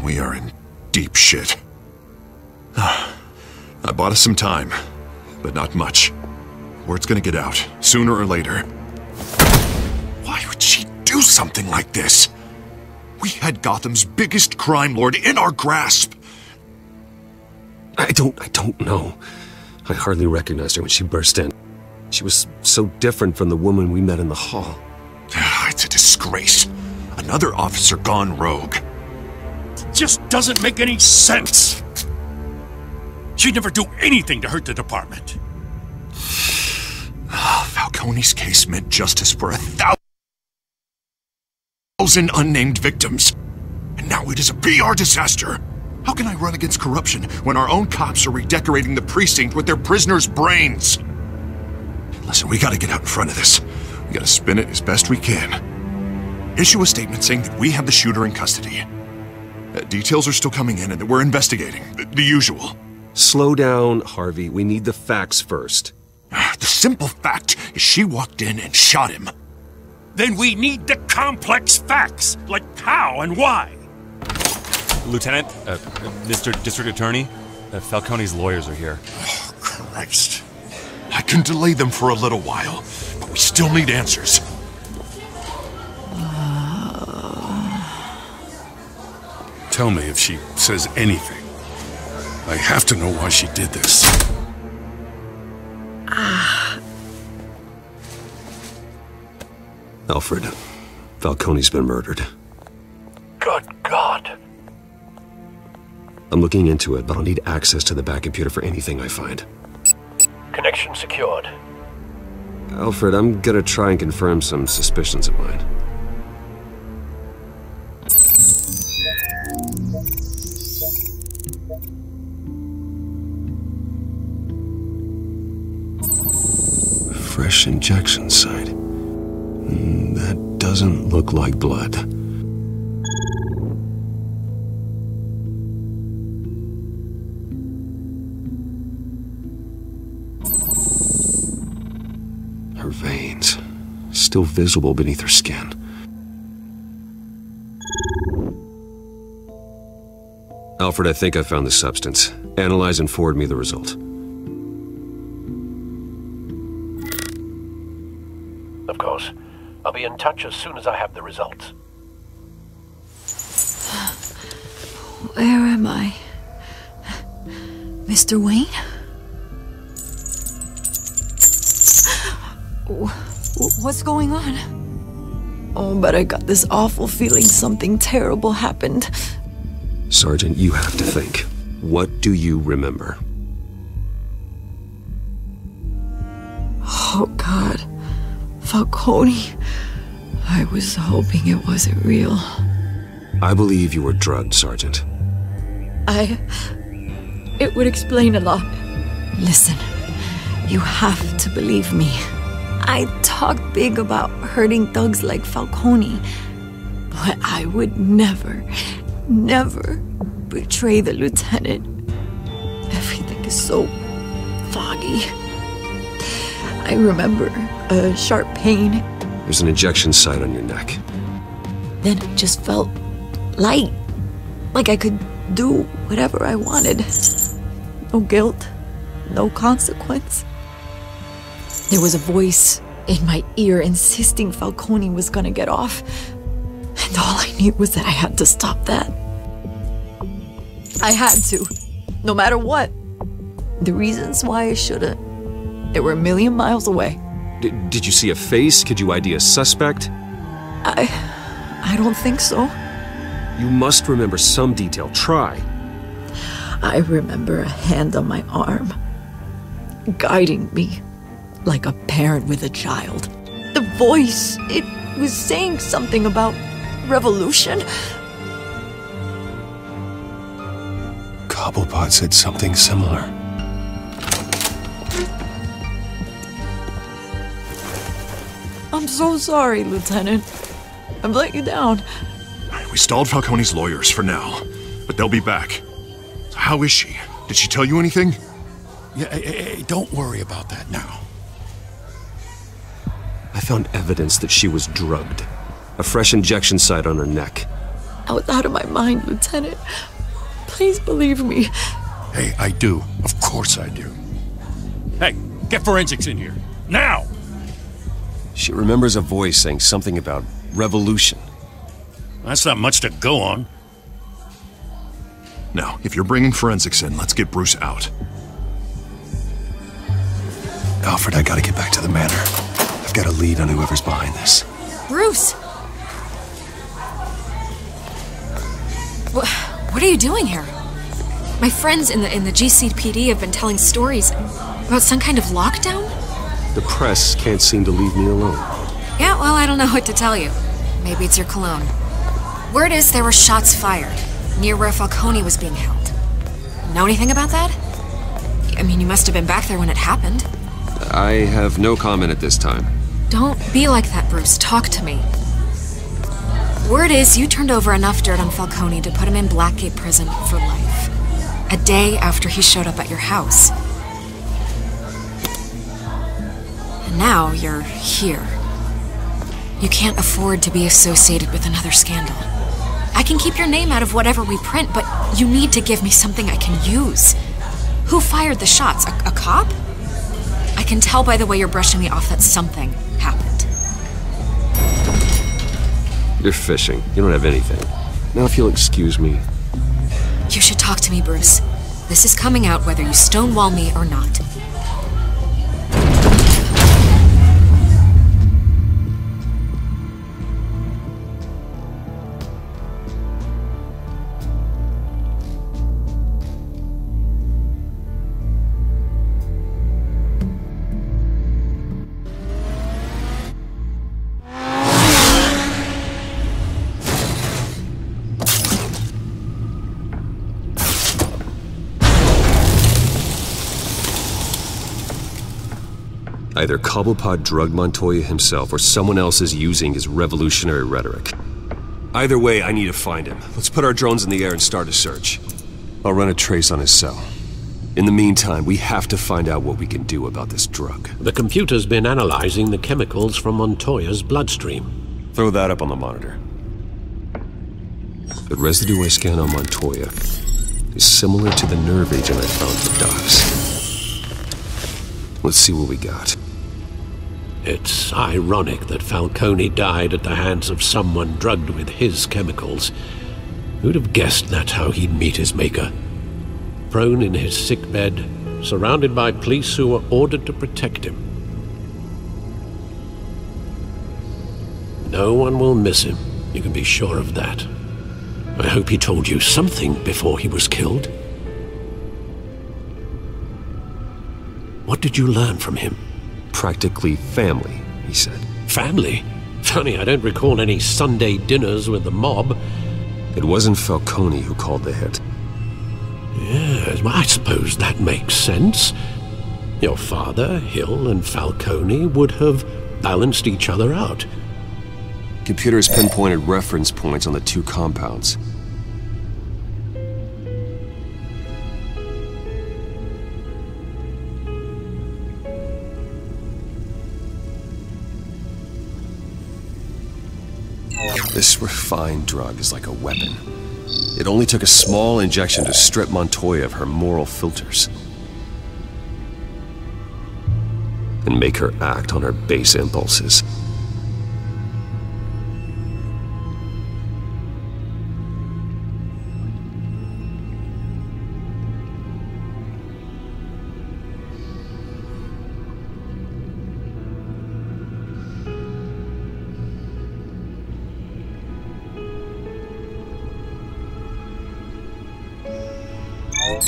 We are in deep shit. I bought us some time, but not much. Word's gonna get out, sooner or later. Why would she do something like this? We had Gotham's biggest crime lord in our grasp. I don't know. I hardly recognized her when she burst in. She was so different from the woman we met in the hall. It's a disgrace. Another officer gone rogue. Just doesn't make any sense. She'd never do anything to hurt the department. Falcone's case meant justice for 1,000 unnamed victims. And now it is a PR disaster. How can I run against corruption when our own cops are redecorating the precinct with their prisoners' brains? Listen, we gotta get out in front of this. We gotta spin it as best we can. Issue a statement saying that we have the shooter in custody. Details are still coming in and that we're investigating. The usual. Slow down, Harvey. We need the facts first. The simple fact is she walked in and shot him. Then we need the complex facts, like how and why. Lieutenant, Mr. District Attorney, Falcone's lawyers are here. Oh, Christ. I can delay them for a little while, but we still need answers. Tell me if she says anything. I have to know why she did this. Alfred, Falcone's been murdered. Good God. I'm looking into it, but I'll need access to the back computer for anything I find. Connection secured. Alfred, I'm gonna try and confirm some suspicions of mine. Fresh injection site. That doesn't look like blood. Her veins, still visible beneath her skin. Alfred, I think I found the substance. Analyze and forward me the result. Of course. I'll be in touch as soon as I have the results. Where am I? Mr. Wayne? What's going on? Oh, but I got this awful feeling something terrible happened. Sergeant, you have to think. What do you remember? Oh, God. Falcone. I was hoping it wasn't real. I believe you were drugged, Sergeant. It would explain a lot. Listen, you have to believe me. I talked big about hurting thugs like Falcone, but I would never betray the lieutenant. Everything is so foggy. I remember a sharp pain. There's an injection site on your neck. Then I just felt light, like I could do whatever I wanted. No guilt, no consequence. There was a voice in my ear insisting Falcone was gonna get off. And all I knew was that I had to stop that. I had to, no matter what. The reasons why I shouldn't, they were a million miles away. Did you see a face? Could you ID a suspect? I don't think so. You must remember some detail. Try. I remember a hand on my arm, guiding me like a parent with a child. The voice, it was saying something about revolution. Cobblepot said something similar. I'm so sorry, Lieutenant. I've let you down. We stalled Falcone's lawyers for now, but they'll be back. So how is she? Did she tell you anything? Yeah, hey, don't worry about that now. I found evidence that she was drugged. A fresh injection site on her neck. I was out of my mind, Lieutenant. Please believe me. Hey, I do. Of course I do. Hey, get forensics in here. Now! She remembers a voice saying something about revolution. That's not much to go on. Now, if you're bringing forensics in, let's get Bruce out. Alfred, I gotta get back to the manor. I've got a lead on whoever's behind this. Bruce! What are you doing here? My friends in the GCPD have been telling stories about some kind of lockdown? The press can't seem to leave me alone. Yeah, well, I don't know what to tell you. Maybe it's your cologne. Word is there were shots fired near where Falcone was being held. Know anything about that? I mean, you must have been back there when it happened. I have no comment at this time. Don't be like that, Bruce. Talk to me. Word is you turned over enough dirt on Falcone to put him in Blackgate Prison for life. A day after he showed up at your house. And now you're here. You can't afford to be associated with another scandal. I can keep your name out of whatever we print, but you need to give me something I can use. Who fired the shots? A cop? I can tell by the way you're brushing me off that something happened. You're fishing. You don't have anything. Now if you'll excuse me. You should talk to me, Bruce. This is coming out whether you stonewall me or not. Either Cobblepot drugged Montoya himself or someone else is using his revolutionary rhetoric. Either way, I need to find him. Let's put our drones in the air and start a search. I'll run a trace on his cell. In the meantime, we have to find out what we can do about this drug. The computer's been analyzing the chemicals from Montoya's bloodstream. Throw that up on the monitor. The residue I scan on Montoya is similar to the nerve agent I found for Docs. Let's see what we got. It's ironic that Falcone died at the hands of someone drugged with his chemicals. Who'd have guessed that's how he'd meet his maker? Prone in his sickbed, surrounded by police who were ordered to protect him. No one will miss him, you can be sure of that. I hope he told you something before he was killed. What did you learn from him? Practically family, he said. Family? Funny, I don't recall any Sunday dinners with the mob. It wasn't Falcone who called the hit. Yes, well, I suppose that makes sense. Your father, Hill, and Falcone would have balanced each other out. Computers pinpointed reference points on the two compounds. This refined drug is like a weapon. It only took a small injection to strip Montoya of her moral filters. And make her act on her base impulses.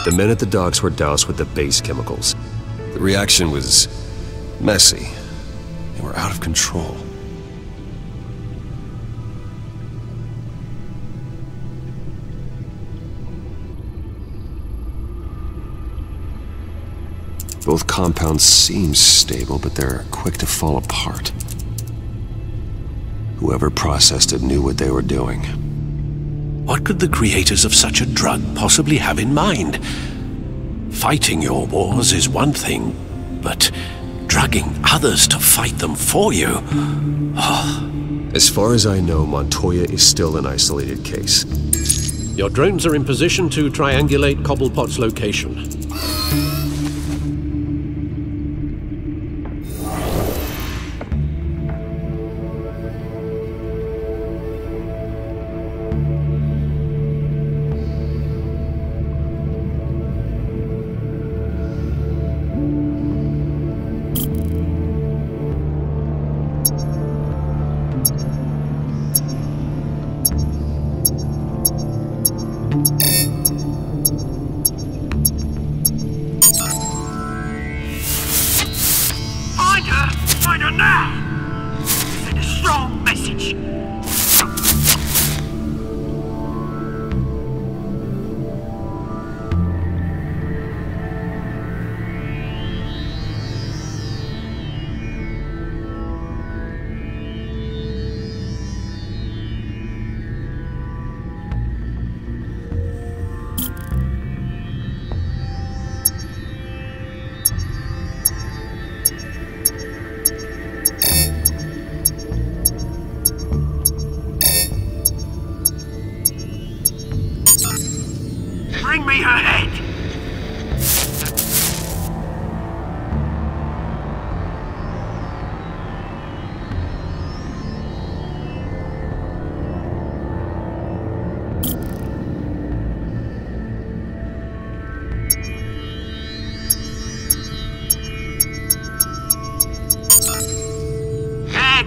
The men at the docks were doused with the base chemicals. The reaction was messy. They were out of control. Both compounds seem stable, but they're quick to fall apart. Whoever processed it knew what they were doing. What could the creators of such a drug possibly have in mind? Fighting your wars is one thing, but drugging others to fight them for you? As far as I know, Montoya is still an isolated case. Your drones are in position to triangulate Cobblepot's location. Find her now! Send a strong message. Bring me her head!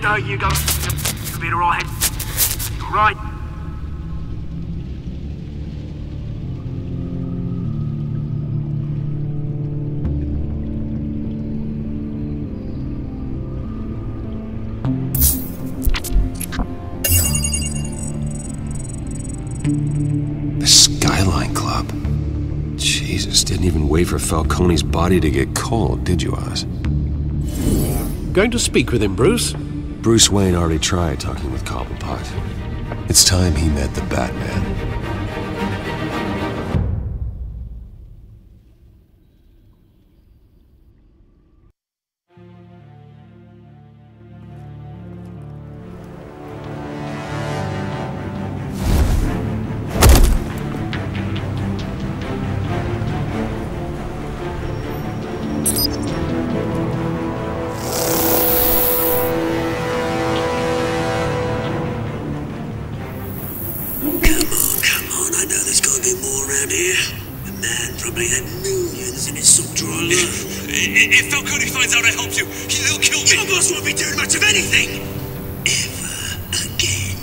There you go. You'll be alright. Right. The Skyline Club. Jesus, didn't even wait for Falcone's body to get cold, did you, Oz? Going to speak with him, Bruce? Bruce Wayne already tried talking with Cobblepot. It's time he met the Batman. If Falcone finds out I helped you, he'll kill me. Your boss won't be doing much of anything. Ever again.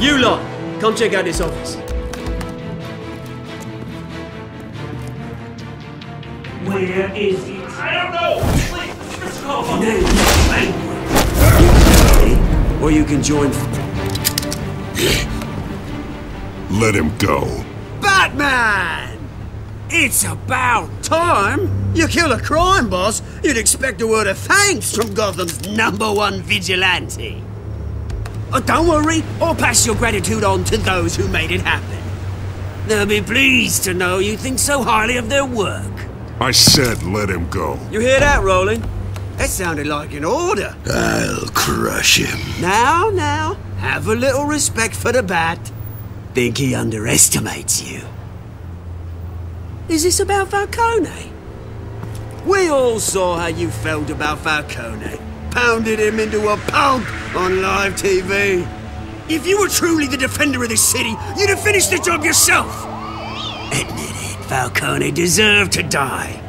You lot, come check out this office. Where is it? I don't know! Please, Mr. Cobblepot! Or you can join... Let him go. Batman! It's about time! You kill a crime boss, you'd expect a word of thanks from Gotham's #1 vigilante. Oh, don't worry, I'll pass your gratitude on to those who made it happen. They'll be pleased to know you think so highly of their work. I said let him go. You hear that, Roland? That sounded like an order. I'll crush him. Now, have a little respect for the Bat. Think he underestimates you. Is this about Falcone? We all saw how you felt about Falcone. Pounded him into a pulp on live TV. If you were truly the defender of this city, you'd have finished the job yourself. Admit it, Falcone deserved to die.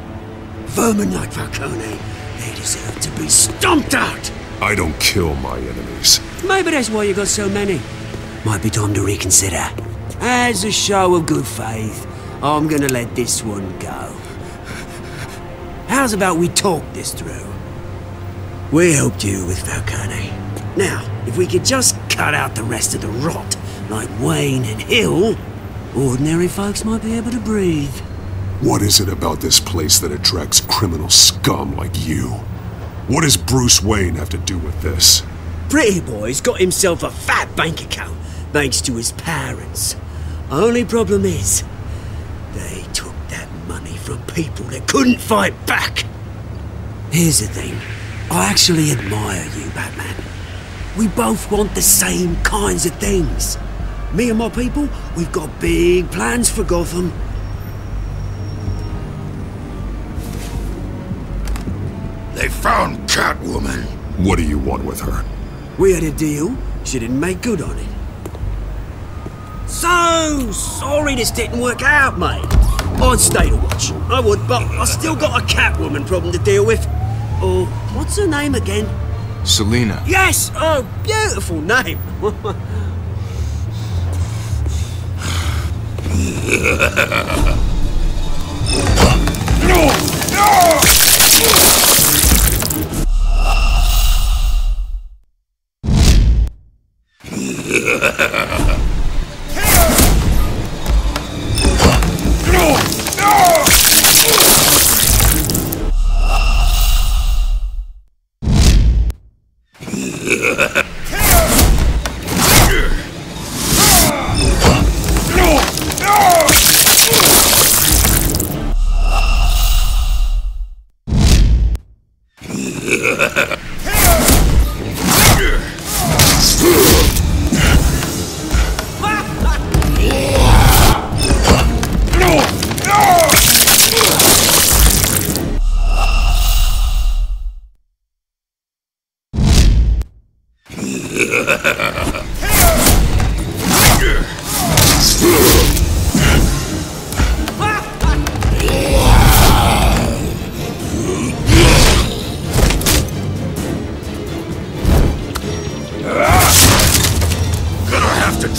Vermin like Falcone, they deserve to be stomped out. I don't kill my enemies. Maybe that's why you got so many. Might be time to reconsider. As a show of good faith, I'm gonna let this one go. How's about we talk this through? We helped you with Falcone. Now, if we could just cut out the rest of the rot, like Wayne and Hill, ordinary folks might be able to breathe. What is it about this place that attracts criminal scum like you? What does Bruce Wayne have to do with this? Pretty Boy's got himself a fat bank account, thanks to his parents. Only problem is, they took that money from people that couldn't fight back. Here's the thing. I actually admire you, Batman. We both want the same kinds of things. Me and my people, we've got big plans for Gotham. They found Catwoman. What do you want with her? We had a deal. She didn't make good on it. So sorry this didn't work out, mate. I'd stay to watch. I would, but I still got a Catwoman problem to deal with. Oh, what's her name again? Selina. Yes! Oh, beautiful name.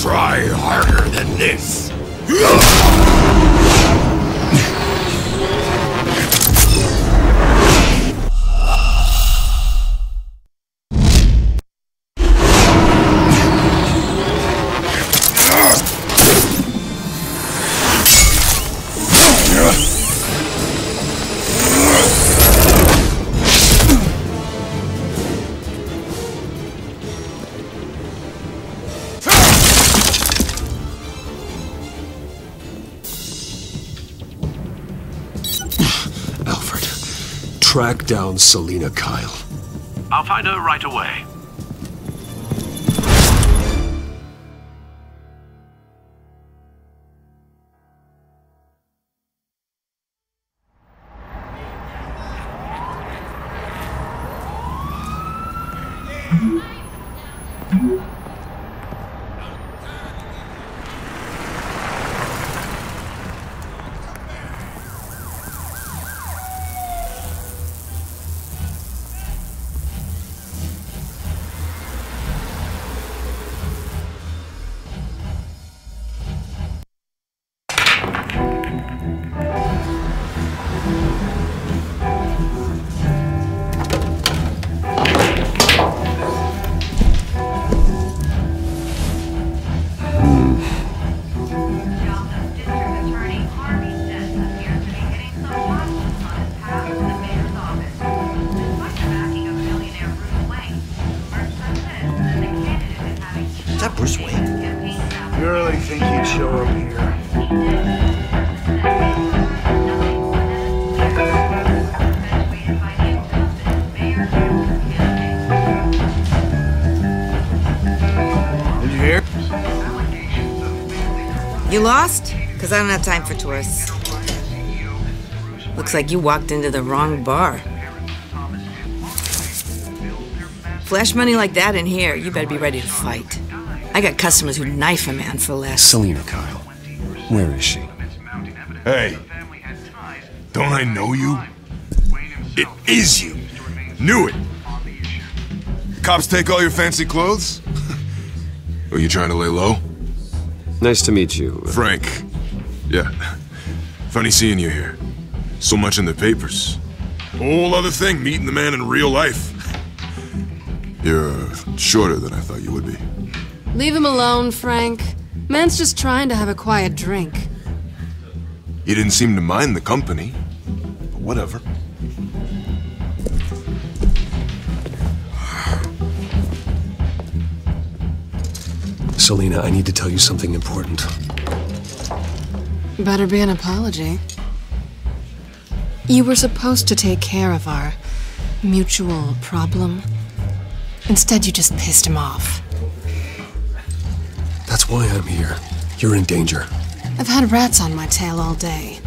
Try harder than this. Track down Selina Kyle. I'll find her right away. Is that Bruce Wayne? You really think he'd show up here? Did you hear? You lost? Because I don't have time for tourists. Looks like you walked into the wrong bar. Flash money like that in here, you better be ready to fight. I got customers who knife a man for less. Selina Kyle. Where is she? Hey. Don't I know you? It is you. Knew it. Cops take all your fancy clothes? Are you trying to lay low? Nice to meet you. Frank. Yeah. Funny seeing you here. So much in the papers. Whole other thing, meeting the man in real life. You're shorter than I thought you would be. Leave him alone, Frank. Man's just trying to have a quiet drink. He didn't seem to mind the company. But whatever. Selina, I need to tell you something important. Better be an apology. You were supposed to take care of our mutual problem. Instead, you just pissed him off. That's why I'm here. You're in danger. I've had rats on my tail all day.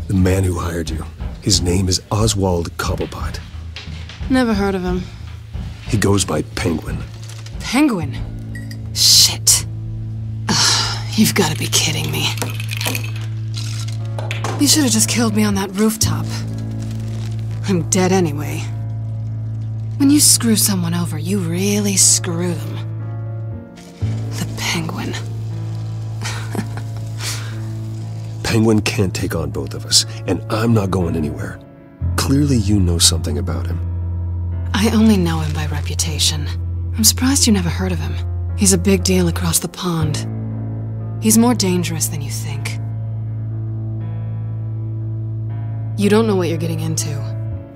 The man who hired you, his name is Oswald Cobblepot. Never heard of him. He goes by Penguin. Penguin? Shit. Ugh, you've got to be kidding me. You should have just killed me on that rooftop. I'm dead anyway. When you screw someone over, you really screw them. The Penguin. Penguin can't take on both of us, and I'm not going anywhere. Clearly you know something about him. I only know him by reputation. I'm surprised you never heard of him. He's a big deal across the pond. He's more dangerous than you think. You don't know what you're getting into.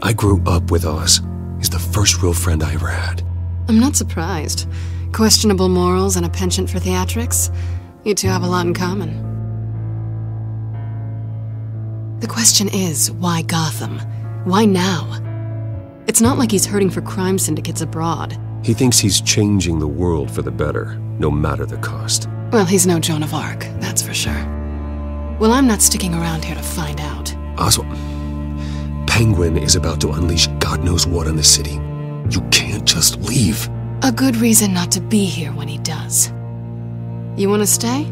I grew up with Oz. He's the first real friend I ever had. I'm not surprised. Questionable morals and a penchant for theatrics. You two have a lot in common. The question is, why Gotham? Why now? It's not like he's hurting for crime syndicates abroad. He thinks he's changing the world for the better, no matter the cost. Well, he's no Joan of Arc, that's for sure. Well, I'm not sticking around here to find out. Oswald, Penguin is about to unleash God knows what on the city. You can't just leave. A good reason not to be here when he does. You want to stay?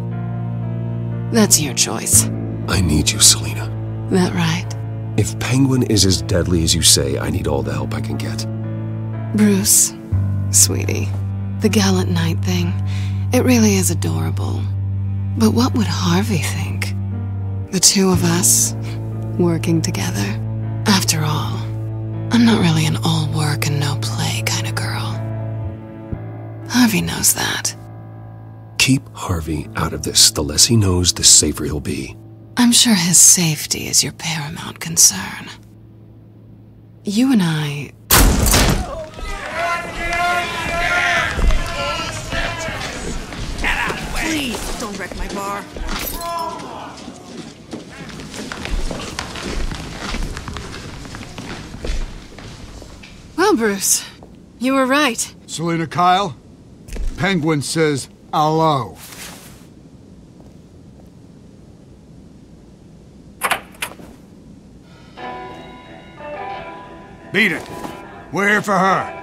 That's your choice. I need you, Selina. That right? If Penguin is as deadly as you say, I need all the help I can get. Bruce, sweetie, the gallant knight thing, it really is adorable. But what would Harvey think? The two of us, working together. After all, I'm not really an all work and no play kind of girl. Harvey knows that. Keep Harvey out of this. The less he knows, the safer he'll be. I'm sure his safety is your paramount concern. You and I... Please, don't wreck my bar. Well, Bruce, you were right. Selina Kyle, Penguin says hello. Beat it. We're here for her.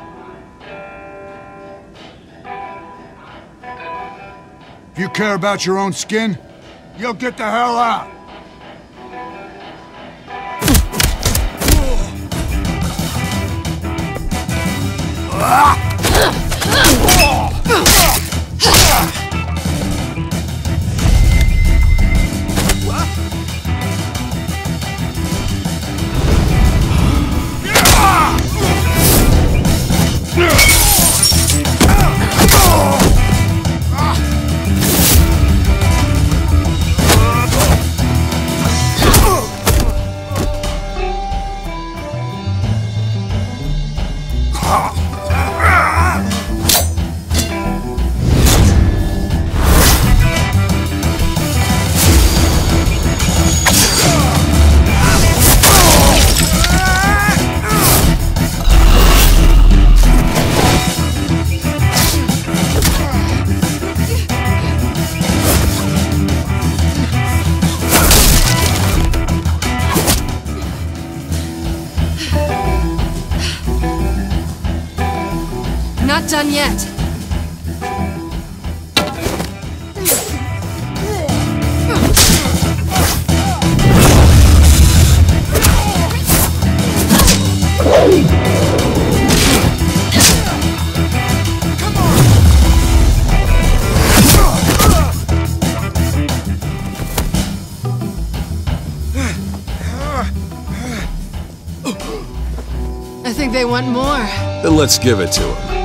If you care about your own skin, you'll get the hell out. Not done yet. think they want more. Then let's give it to them.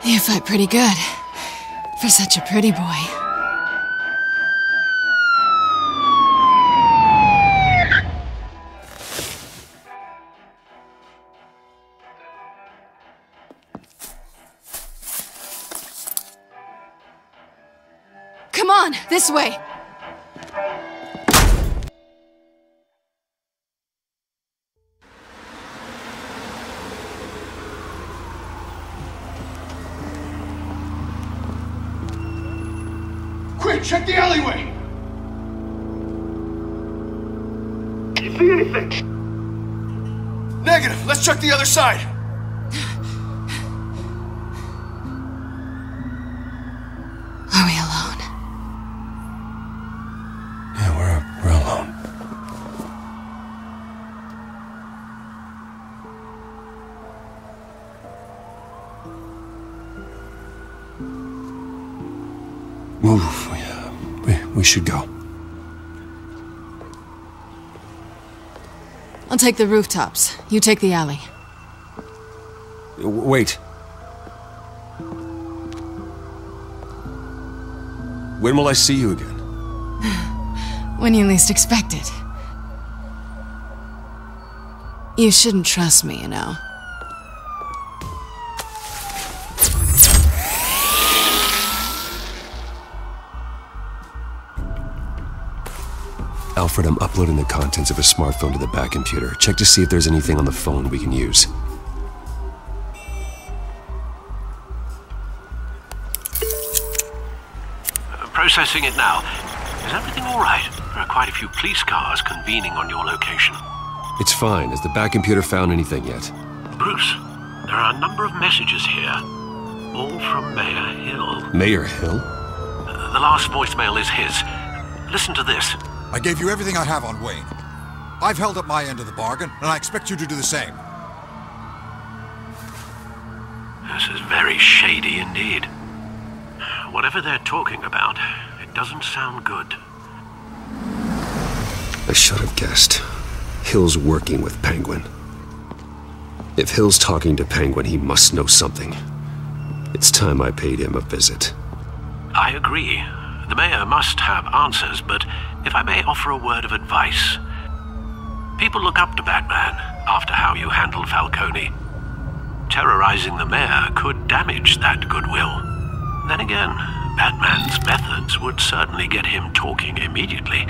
You fight pretty good. For such a pretty boy. Come on, this way! Quick, check the alleyway! You see anything? Negative. Let's check the other side. Are we alone? Yeah, we're alone. Move. We should go. I'll take the rooftops. You take the alley. Wait. When will I see you again? When you least expect it. You shouldn't trust me, you know. Alfred, I'm uploading the contents of a smartphone to the back computer. Check to see if there's anything on the phone we can use. Processing it now. Is everything all right? There are quite a few police cars convening on your location. It's fine. Has the back computer found anything yet? Bruce, there are a number of messages here. All from Mayor Hill. Mayor Hill? The last voicemail is his. Listen to this. I gave you everything I have on Wayne. I've held up my end of the bargain, and I expect you to do the same. This is very shady indeed. Whatever they're talking about, it doesn't sound good. I should have guessed. Hill's working with Penguin. If Hill's talking to Penguin, he must know something. It's time I paid him a visit. I agree. The mayor must have answers, but if I may offer a word of advice. People look up to Batman after how you handled Falcone. Terrorizing the mayor could damage that goodwill. Then again, Batman's methods would certainly get him talking immediately.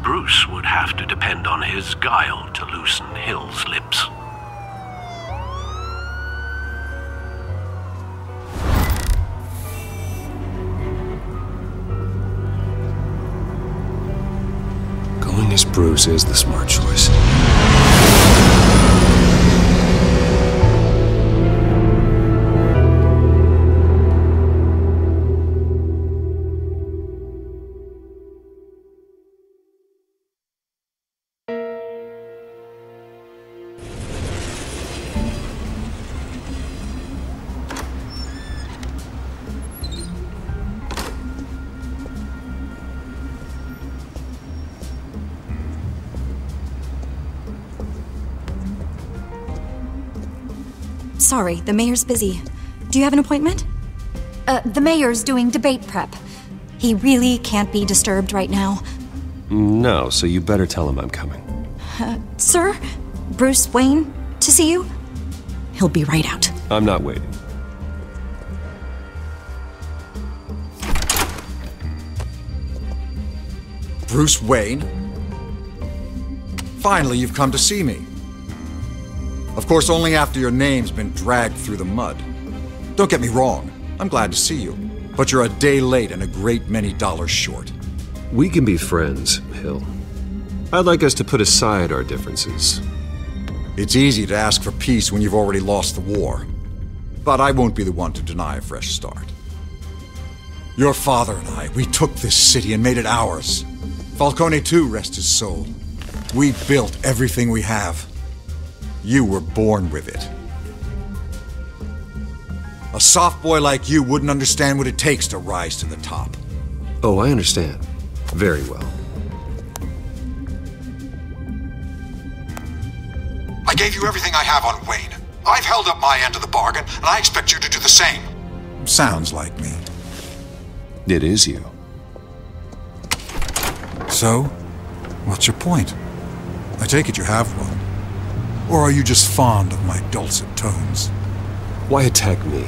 Bruce would have to depend on his guile to loosen Hill's lips. Going as Bruce is the smart choice. Sorry, the mayor's busy. Do you have an appointment? The mayor's doing debate prep. He really can't be disturbed right now. No, so you better tell him I'm coming. Sir? Bruce Wayne to see you? He'll be right out. I'm not waiting. Bruce Wayne? Finally, you've come to see me. Of course, only after your name's been dragged through the mud. Don't get me wrong, I'm glad to see you. But you're a day late and a great many dollars short. We can be friends, Hill. I'd like us to put aside our differences. It's easy to ask for peace when you've already lost the war. But I won't be the one to deny a fresh start. Your father and I, we took this city and made it ours. Falcone too, rest his soul. We built everything we have. You were born with it. A soft boy like you wouldn't understand what it takes to rise to the top. Oh, I understand. Very well. I gave you everything I have on Wayne. I've held up my end of the bargain, and I expect you to do the same. Sounds like me. It is you. So, what's your point? I take it you have one. Or are you just fond of my dulcet tones? Why attack me?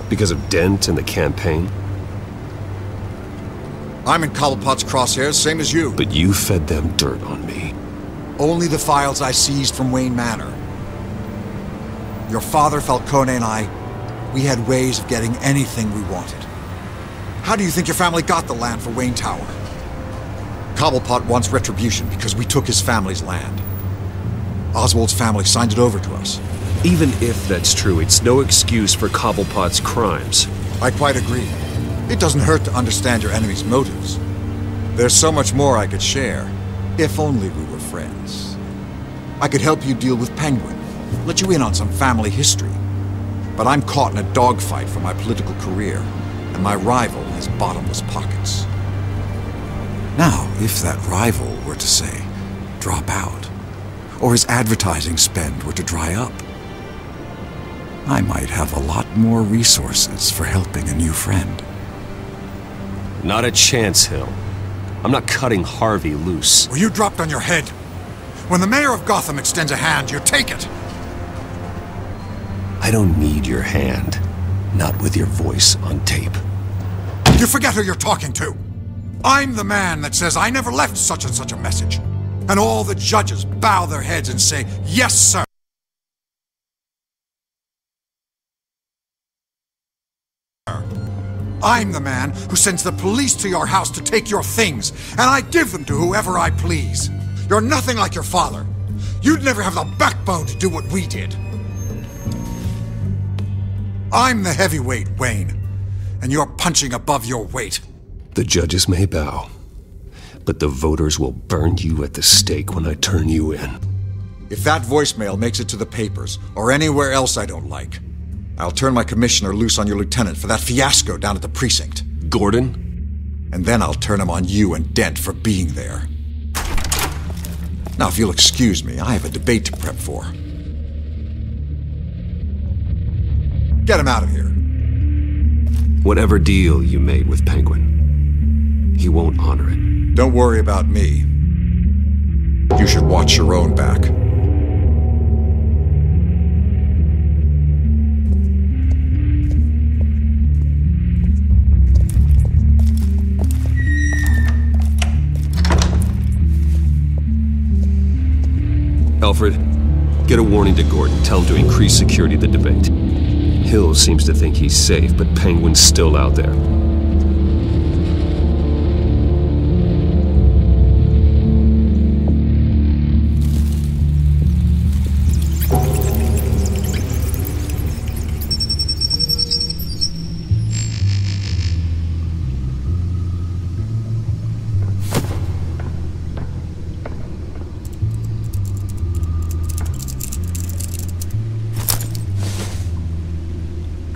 Because of Dent and the campaign? I'm in Cobblepot's crosshairs, same as you. But you fed them dirt on me. Only the files I seized from Wayne Manor. Your father, Falcone, and I, we had ways of getting anything we wanted. How do you think your family got the land for Wayne Tower? Cobblepot wants retribution because we took his family's land. Oswald's family signed it over to us. Even if that's true, it's no excuse for Cobblepot's crimes. I quite agree. It doesn't hurt to understand your enemy's motives. There's so much more I could share, if only we were friends. I could help you deal with Penguin, let you in on some family history. But I'm caught in a dogfight for my political career, and my rival has bottomless pockets. Now, if that rival were to say, drop out, or his advertising spend were to dry up, I might have a lot more resources for helping a new friend. Not a chance, Hill. I'm not cutting Harvey loose. Well, you dropped on your head. When the mayor of Gotham extends a hand, you take it. I don't need your hand. Not with your voice on tape. You forget who you're talking to. I'm the man that says I never left such and such a message. And all the judges bow their heads and say, yes, sir. I'm the man who sends the police to your house to take your things, and I give them to whoever I please. You're nothing like your father. You'd never have the backbone to do what we did. I'm the heavyweight, Wayne, and you're punching above your weight. The judges may bow, but the voters will burn you at the stake when I turn you in. If that voicemail makes it to the papers, or anywhere else I don't like, I'll turn my commissioner loose on your lieutenant for that fiasco down at the precinct. Gordon? And then I'll turn him on you and Dent for being there. Now, if you'll excuse me, I have a debate to prep for. Get him out of here. Whatever deal you made with Penguin, he won't honor it. Don't worry about me. You should watch your own back. Alfred, get a warning to Gordon. Tell him to increase security of the debate. Hill seems to think he's safe, but Penguin's still out there.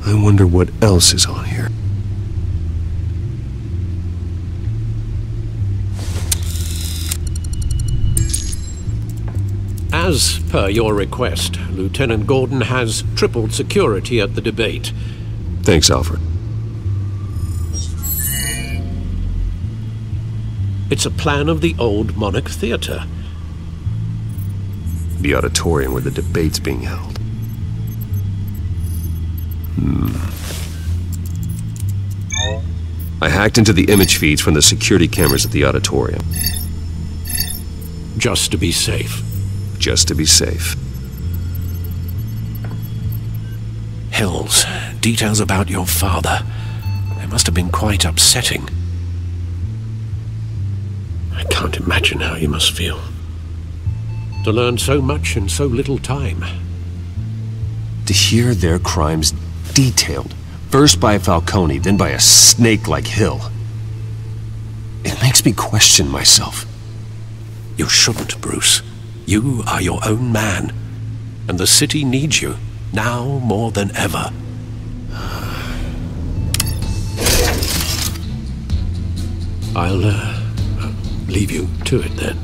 I wonder what else is on here. As per your request, Lieutenant Gordon has tripled security at the debate. Thanks, Alfred. It's a plan of the old Monarch Theater. The auditorium where the debate's being held. I hacked into the image feeds from the security cameras at the auditorium. Just to be safe. Just to be safe. Hills, details about your father. must have been quite upsetting. I can't imagine how you must feel. To learn so much in so little time. To hear their crimes detailed, first by Falcone, then by a snake like Hill. It makes me question myself. You shouldn't, Bruce. You are your own man. And the city needs you, now more than ever. I'll leave you to it then.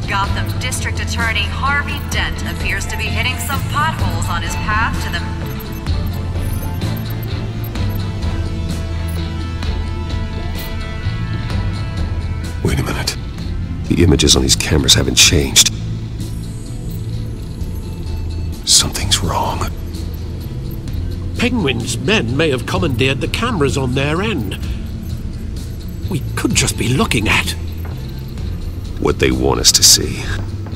Gotham District Attorney Harvey Dent appears to be hitting some potholes on his path to the... Wait a minute. The images on these cameras haven't changed. Something's wrong. Penguin's men may have commandeered the cameras on their end. We could just be looking at what they want us to see.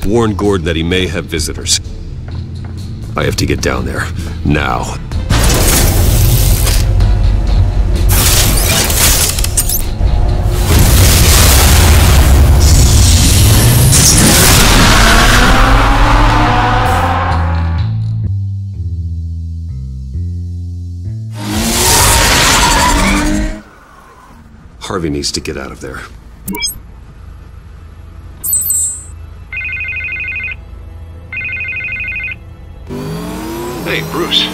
Warn Gordon that he may have visitors. I have to get down there, now. Harvey needs to get out of there. Hey, Bruce.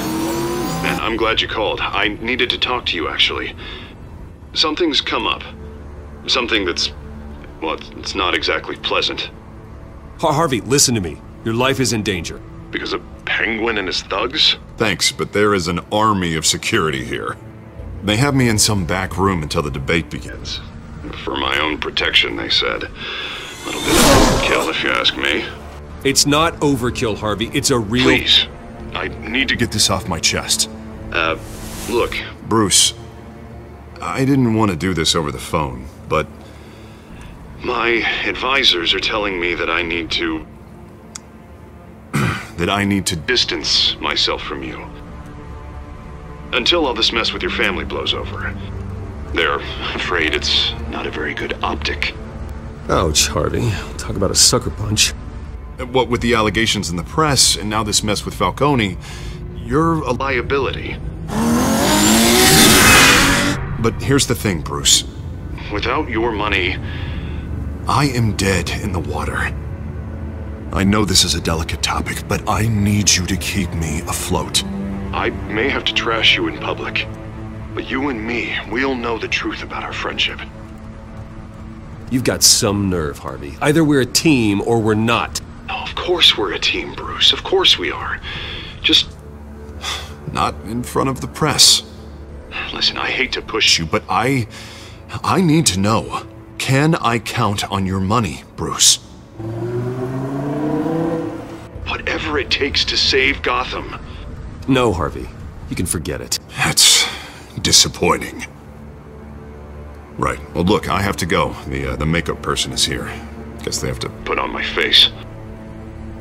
Man, I'm glad you called. I needed to talk to you, actually. Something's come up. Something that's... well, it's not exactly pleasant. Harvey, listen to me. Your life is in danger. Because of Penguin and his thugs? Thanks, but there is an army of security here. They have me in some back room until the debate begins. For my own protection, they said. A little bit of overkill, if you ask me. It's not overkill, Harvey. It's a real... Please. I need to get this off my chest. Look. Bruce, I didn't want to do this over the phone, but... my advisors are telling me that I need to... that I need to distance myself from you. Until all this mess with your family blows over. They're afraid it's not a very good optic. Ouch, Harvey. Talk about a sucker punch. What with the allegations in the press, and now this mess with Falcone, you're a liability. But here's the thing, Bruce. Without your money, I am dead in the water. I know this is a delicate topic, but I need you to keep me afloat. I may have to trash you in public, but you and me, we'll know the truth about our friendship. You've got some nerve, Harvey. Either we're a team or we're not. No, of course we're a team, Bruce. Of course we are. Just... not in front of the press. Listen, I hate to push you, but I need to know. Can I count on your money, Bruce? Whatever it takes to save Gotham. No, Harvey. You can forget it. That's disappointing. Right. Well, look, I have to go. The makeup person is here. Guess they have to put on my face.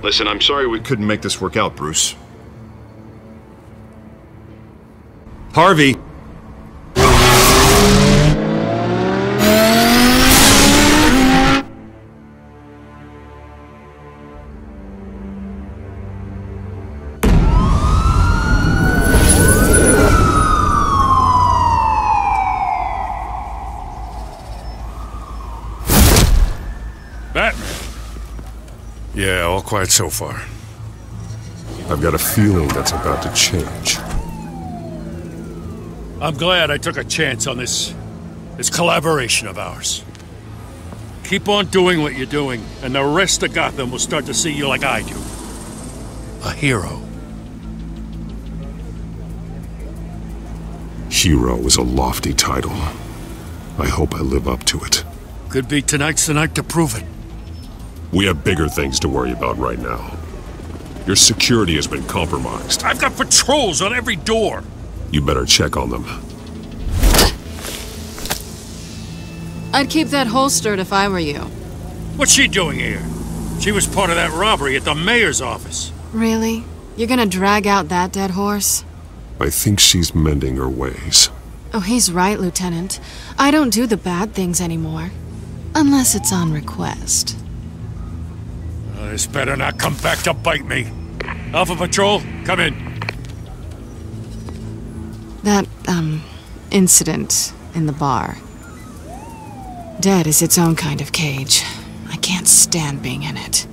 Listen, I'm sorry we couldn't make this work out, Bruce. Harvey! Yeah, all quiet so far. I've got a feeling that's about to change. I'm glad I took a chance on this collaboration of ours. Keep on doing what you're doing, and the rest of Gotham will start to see you like I do. A hero. Hero is a lofty title. I hope I live up to it. Could be tonight's the night to prove it. We have bigger things to worry about right now. Your security has been compromised. I've got patrols on every door. You better check on them. I'd keep that holstered if I were you. What's she doing here? She was part of that robbery at the mayor's office. Really? You're gonna drag out that dead horse? I think she's mending her ways. Oh, he's right, Lieutenant. I don't do the bad things anymore. Unless it's on request. This better not come back to bite me. Alpha Patrol, come in. That, incident in the bar. Dead is its own kind of cage. I can't stand being in it.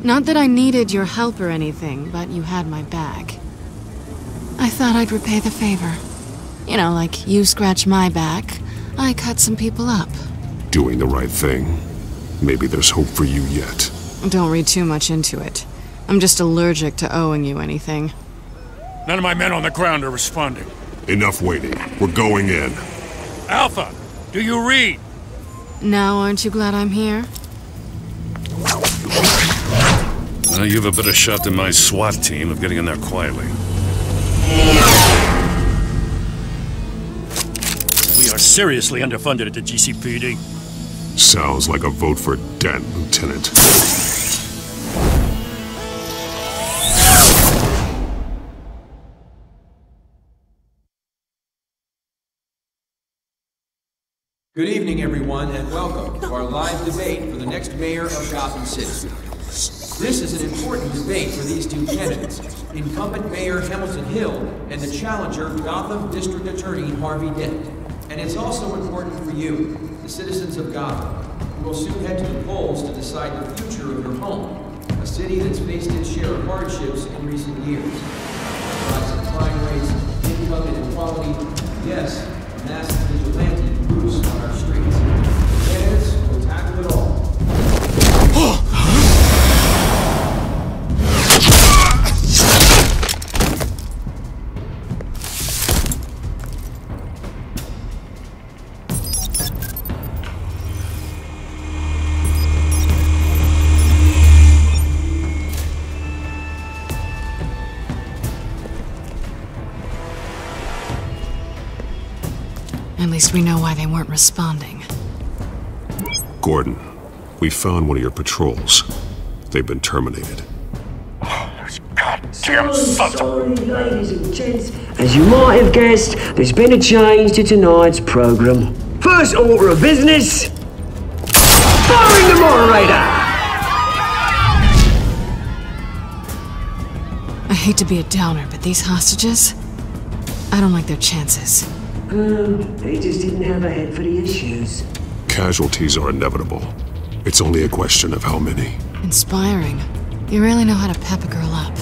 Not that I needed your help or anything, but you had my back. I thought I'd repay the favor. You know, like you scratch my back, I cut some people up. Doing the right thing. Maybe there's hope for you yet. Don't read too much into it. I'm just allergic to owing you anything. None of my men on the ground are responding. Enough waiting. We're going in. Alpha, do you read? Now, aren't you glad I'm here? Well, you have a better shot than my SWAT team of getting in there quietly. We are seriously underfunded at the GCPD. Sounds like a vote for Dent, Lieutenant. Good evening, everyone, and welcome to our live debate for the next mayor of Gotham City. This is an important debate for these two candidates, incumbent Mayor Hamilton Hill and the challenger Gotham District Attorney Harvey Dent. And it's also important for you, the citizens of Gotham, who will soon head to the polls to decide the future of your home, a city that's faced its share of hardships in recent years. Rising crime rates, income inequality, yes, mass vigilante loose on our streets. Candidates will tackle it all. At least we know why they weren't responding. Gordon, we found one of your patrols. They've been terminated. Goddamn sons of... Ladies and gents, as you might have guessed, there's been a change to tonight's program. First order of business, firing the moderator! I hate to be a downer, but these hostages, I don't like their chances. They just didn't have a head for the issues. Casualties are inevitable. It's only a question of how many. Inspiring. You really know how to pep a girl up.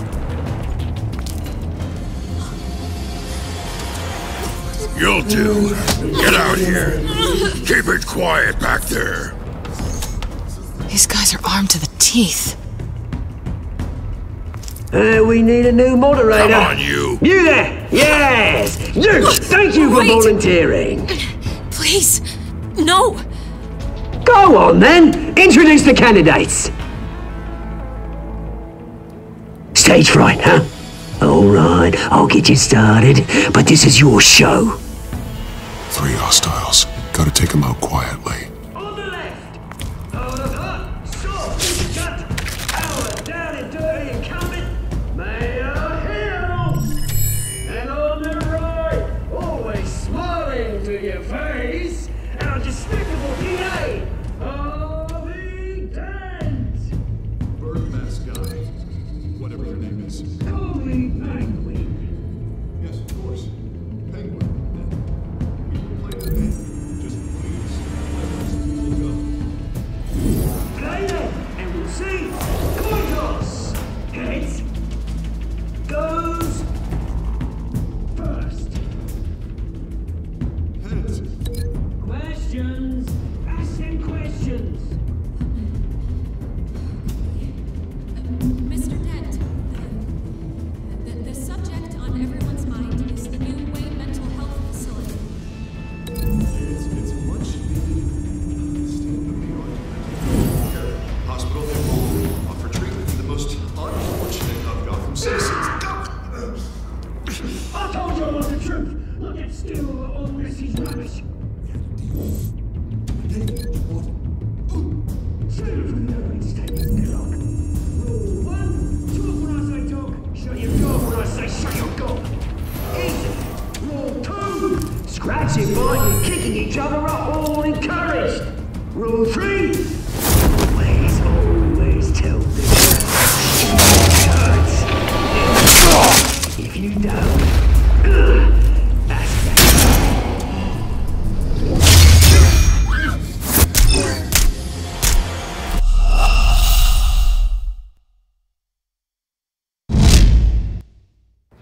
You'll do. Get out here. Keep it quiet back there. These guys are armed to the teeth. We need a new moderator. Come on, you. You there! Yes! You! Thank you for volunteering. Please, no. Go on, then. Introduce the candidates. Stage fright, huh? All right, I'll get you started, but this is your show. 3 hostiles. Gotta take them out quietly. On the left, over the hut, short, cut, power, down and dirty incumbent, Mayor Hill. And on the right, always smiling to your face, our despicable PA, Harvey Dent. Bird mask guy. Whatever your name is. Call me Penguin. Yes, of course. Penguin. We can play the game. Just please let those people go. Play it, and we'll see. Coin toss. Heads goes first. Heads. Questions. Ask them questions. Mr. Dent, the subject on everyone's mind is the new Wayne Mental Health Facility. It's a much needed state-of-the-art hospital that will offer treatment to the most unfortunate of Gotham citizens. I told you I was the truth. Look at still all this is rubbish. Straight from the opening statement, Millock. Rule 1, talk when I say talk, you don't.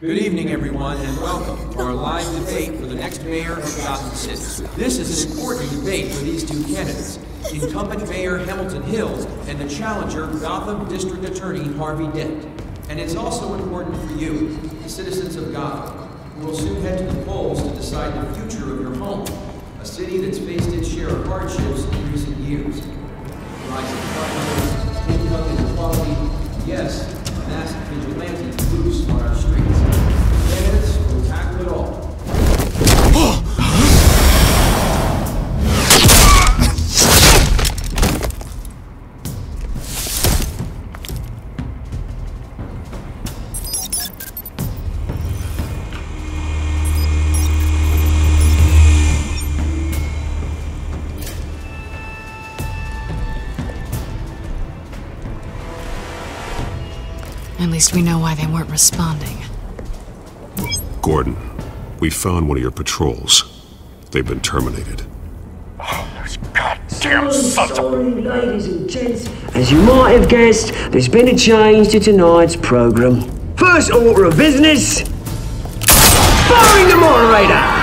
Good evening, everyone, and welcome to our live debate for the next mayor of Gotham City. This is an important debate for these two candidates, incumbent Mayor Hamilton Hill and the challenger Gotham District Attorney Harvey Dent. And it's also important for you, the citizens of Gotham, who will soon head to the polls to decide the future of your home, a city that's faced its share of hardships in recent years. Rising crime, income inequality, yes, a massive vigilante loose on our streets. Candidates will tackle it all. At least we know why they weren't responding. Gordon, we found one of your patrols. They've been terminated. Goddamn sons of... Ladies and gents, as you might have guessed, there's been a change to tonight's program. First order of business... firing the moderator!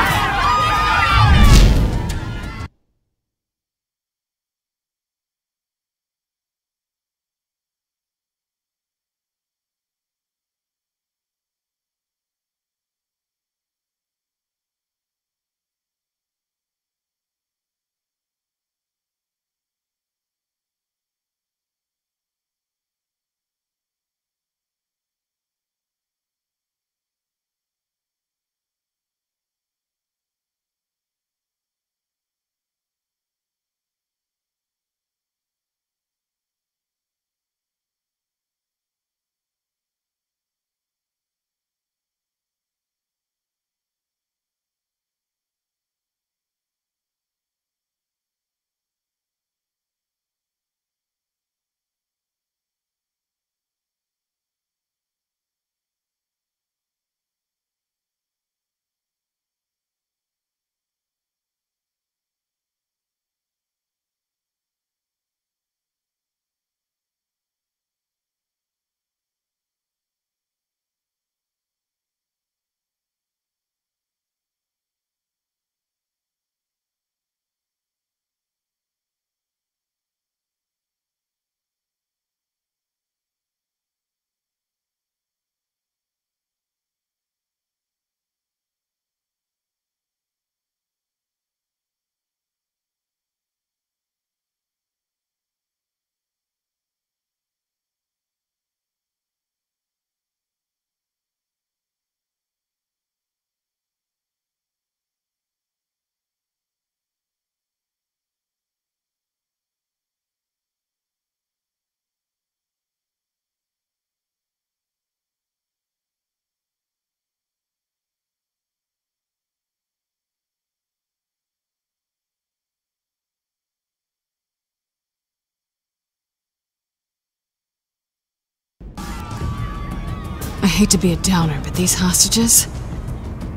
I hate to be a downer, but these hostages...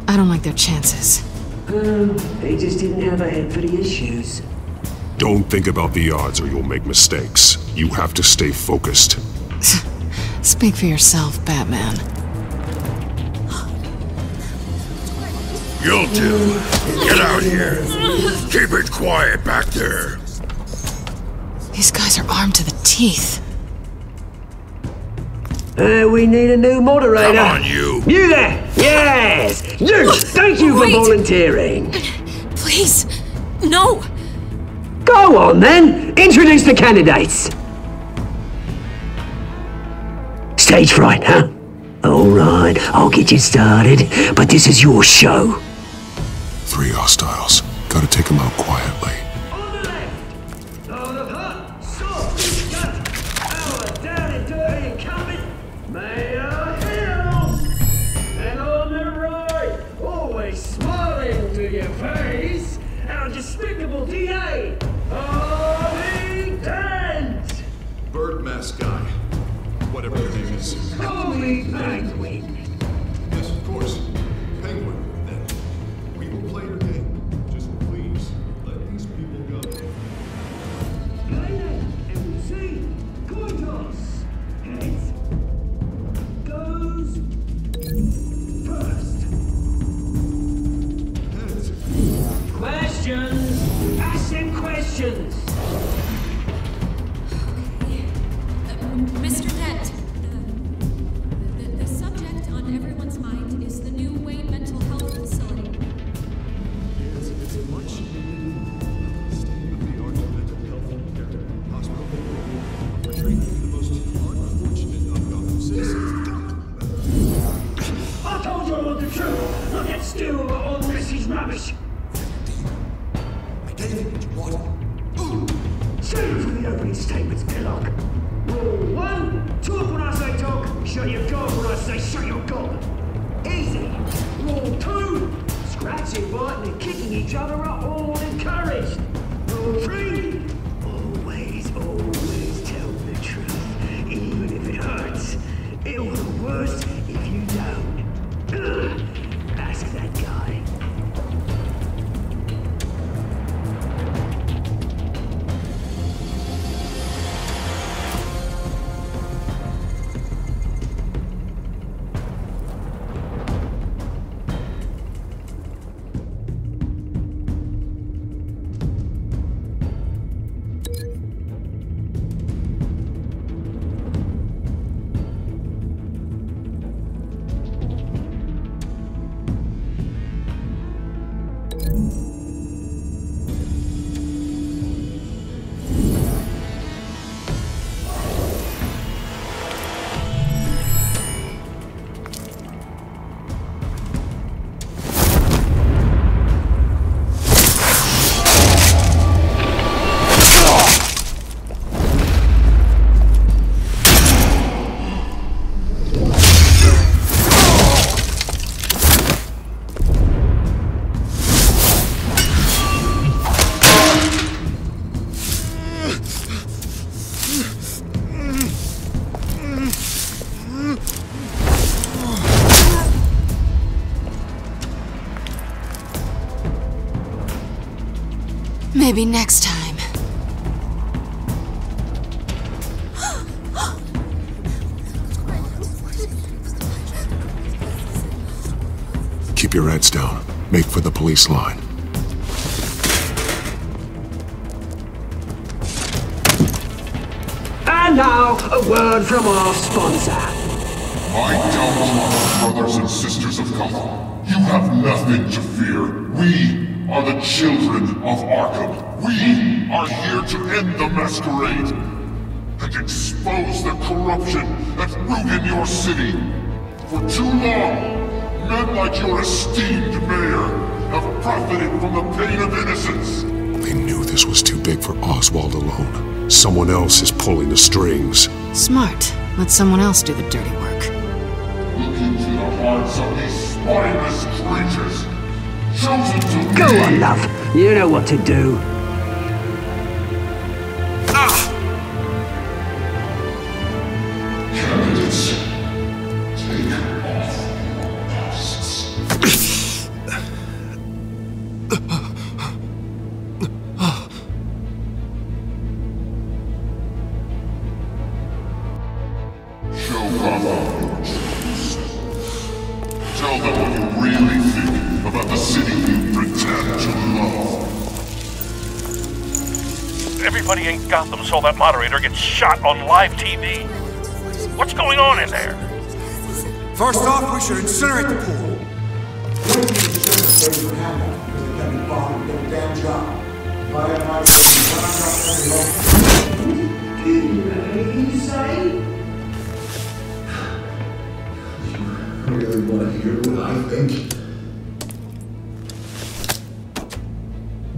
I don't like their chances. They just didn't have a head for the issues. Don't think about the odds or you'll make mistakes. You have to stay focused. Speak for yourself, Batman. You'll do. Get out here. Keep it quiet back there. These guys are armed to the teeth. We need a new moderator. Come on, you. You there! Yes! You! Thank you for volunteering. Please, no! Go on then! Introduce the candidates! Stage fright, huh? Alright, I'll get you started, but this is your show. 3 hostiles. Gotta take them out quietly. Despicable DA, Harvey Dent! Bird mask guy. Whatever your name is. Holy penguin! Yes, of course. Hush! I gave you what you wanted. Save for the opening statements, Pillock. Rule 1, talk when I say talk, shut your gob when I say shut your gob. Easy. Rule 2, scratching, biting and kicking each other are all encouraged. Rule 3, always tell the truth, even if it hurts. It'll be worse if you don't. Ask that guy. Maybe next time. Keep your heads down. Make for the police line. And now, a word from our sponsor. My downfall, brothers and sisters of Gotham. You have nothing to fear. We are the children of Arkham. We are here to end the masquerade and expose the corruption that's ruined your city. For too long, men like your esteemed mayor have profited from the pain of innocence. They knew this was too big for Oswald alone. Someone else is pulling the strings. Smart. Let someone else do the dirty work. Look into the hearts of these spineless creatures. Chosen to Go on, love. You know what to do. Candidates, take off your masks. Show Gotham your truths. Tell them what you really think about the city you pretend to love. Everybody in Gotham saw that moderator get shot on live TV. What's going on in there? First off, we should incinerate the pool. You really want to hear what I think?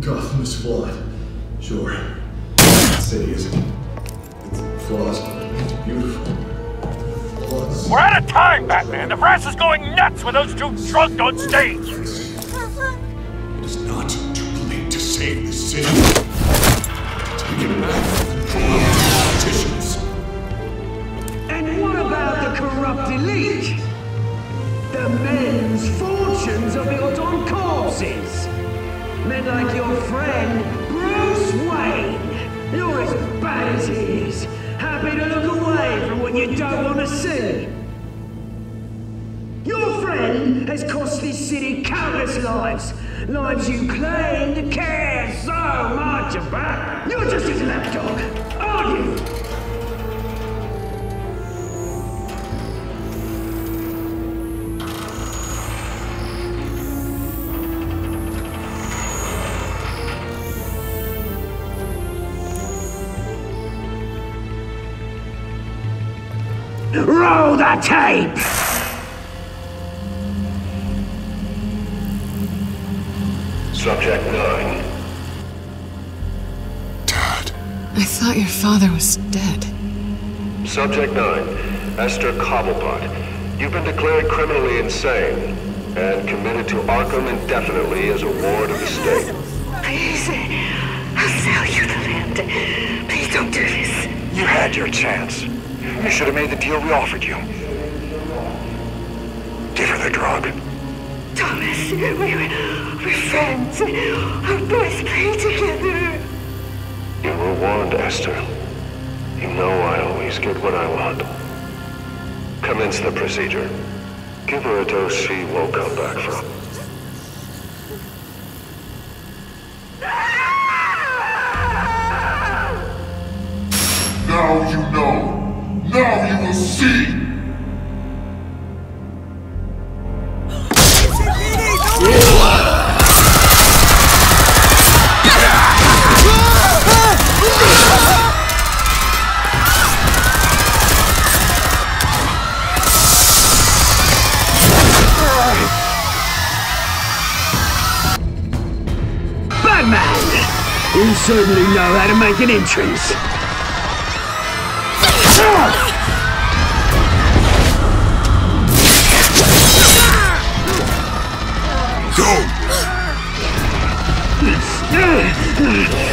Gotham is flawed. Sure. The city isn't. It's flaws. It's beautiful. Flaws. We're out of time, Batman! The press is going nuts with those two drunk on stage! It is not too late to save the city. Take it back. Control of the politicians. And what about the corrupt elite? The men's fortunes are built on corpses. Men like your friend, Bruce Wayne. You're as bad as he is. Happy to look away from what you don't want to see. Your friend has cost this city countless lives. Lives you claim to care so much about. You're just his lapdog, aren't you? Roll the tape! Subject 9. I thought your father was dead. Subject 9, Esther Cobblepot. You've been declared criminally insane and committed to Arkham indefinitely as a ward of the state. Please, I'll sell you the land. Please don't do this. You had your chance. You should have made the deal we offered you. Give her the drug. Thomas, we're friends. Our boys play together. You were warned, Esther. You know I always get what I want. Commence the procedure. Give her a dose she won't come back from. Now you know. Now you will see. Batman! You certainly know how to make an entrance.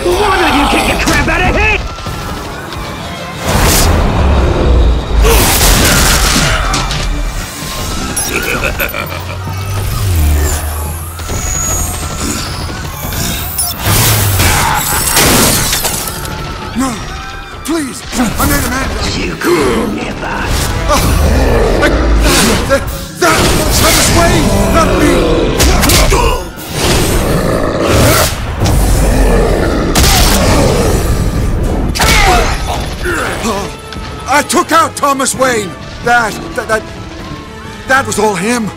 Why don't you kick the crap out of him? No! Please! I made a man! You could never! That Thomas Wayne! Not me! I took out Thomas Wayne! That was all him!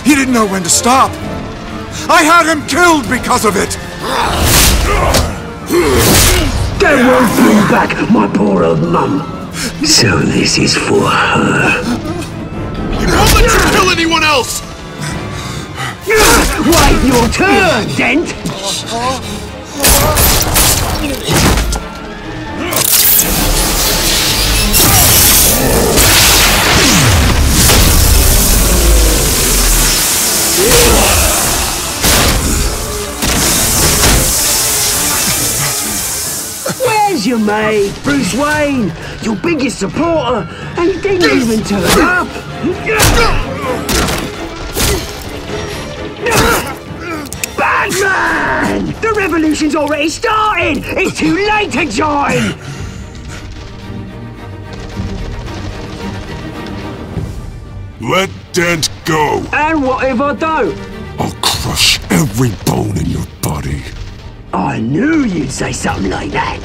He didn't know when to stop! I had him killed because of it! That won't bring back my poor old mum. So this is for her. I won't let you kill anyone else! Wait your turn, Dent! Where's your mate, Bruce Wayne? Your biggest supporter, and he didn't even turn up! Batman! The revolution's already started! It's too late to join! Let Dent go! And what if I don't? I'll crush every bone in your body. I knew you'd say something like that.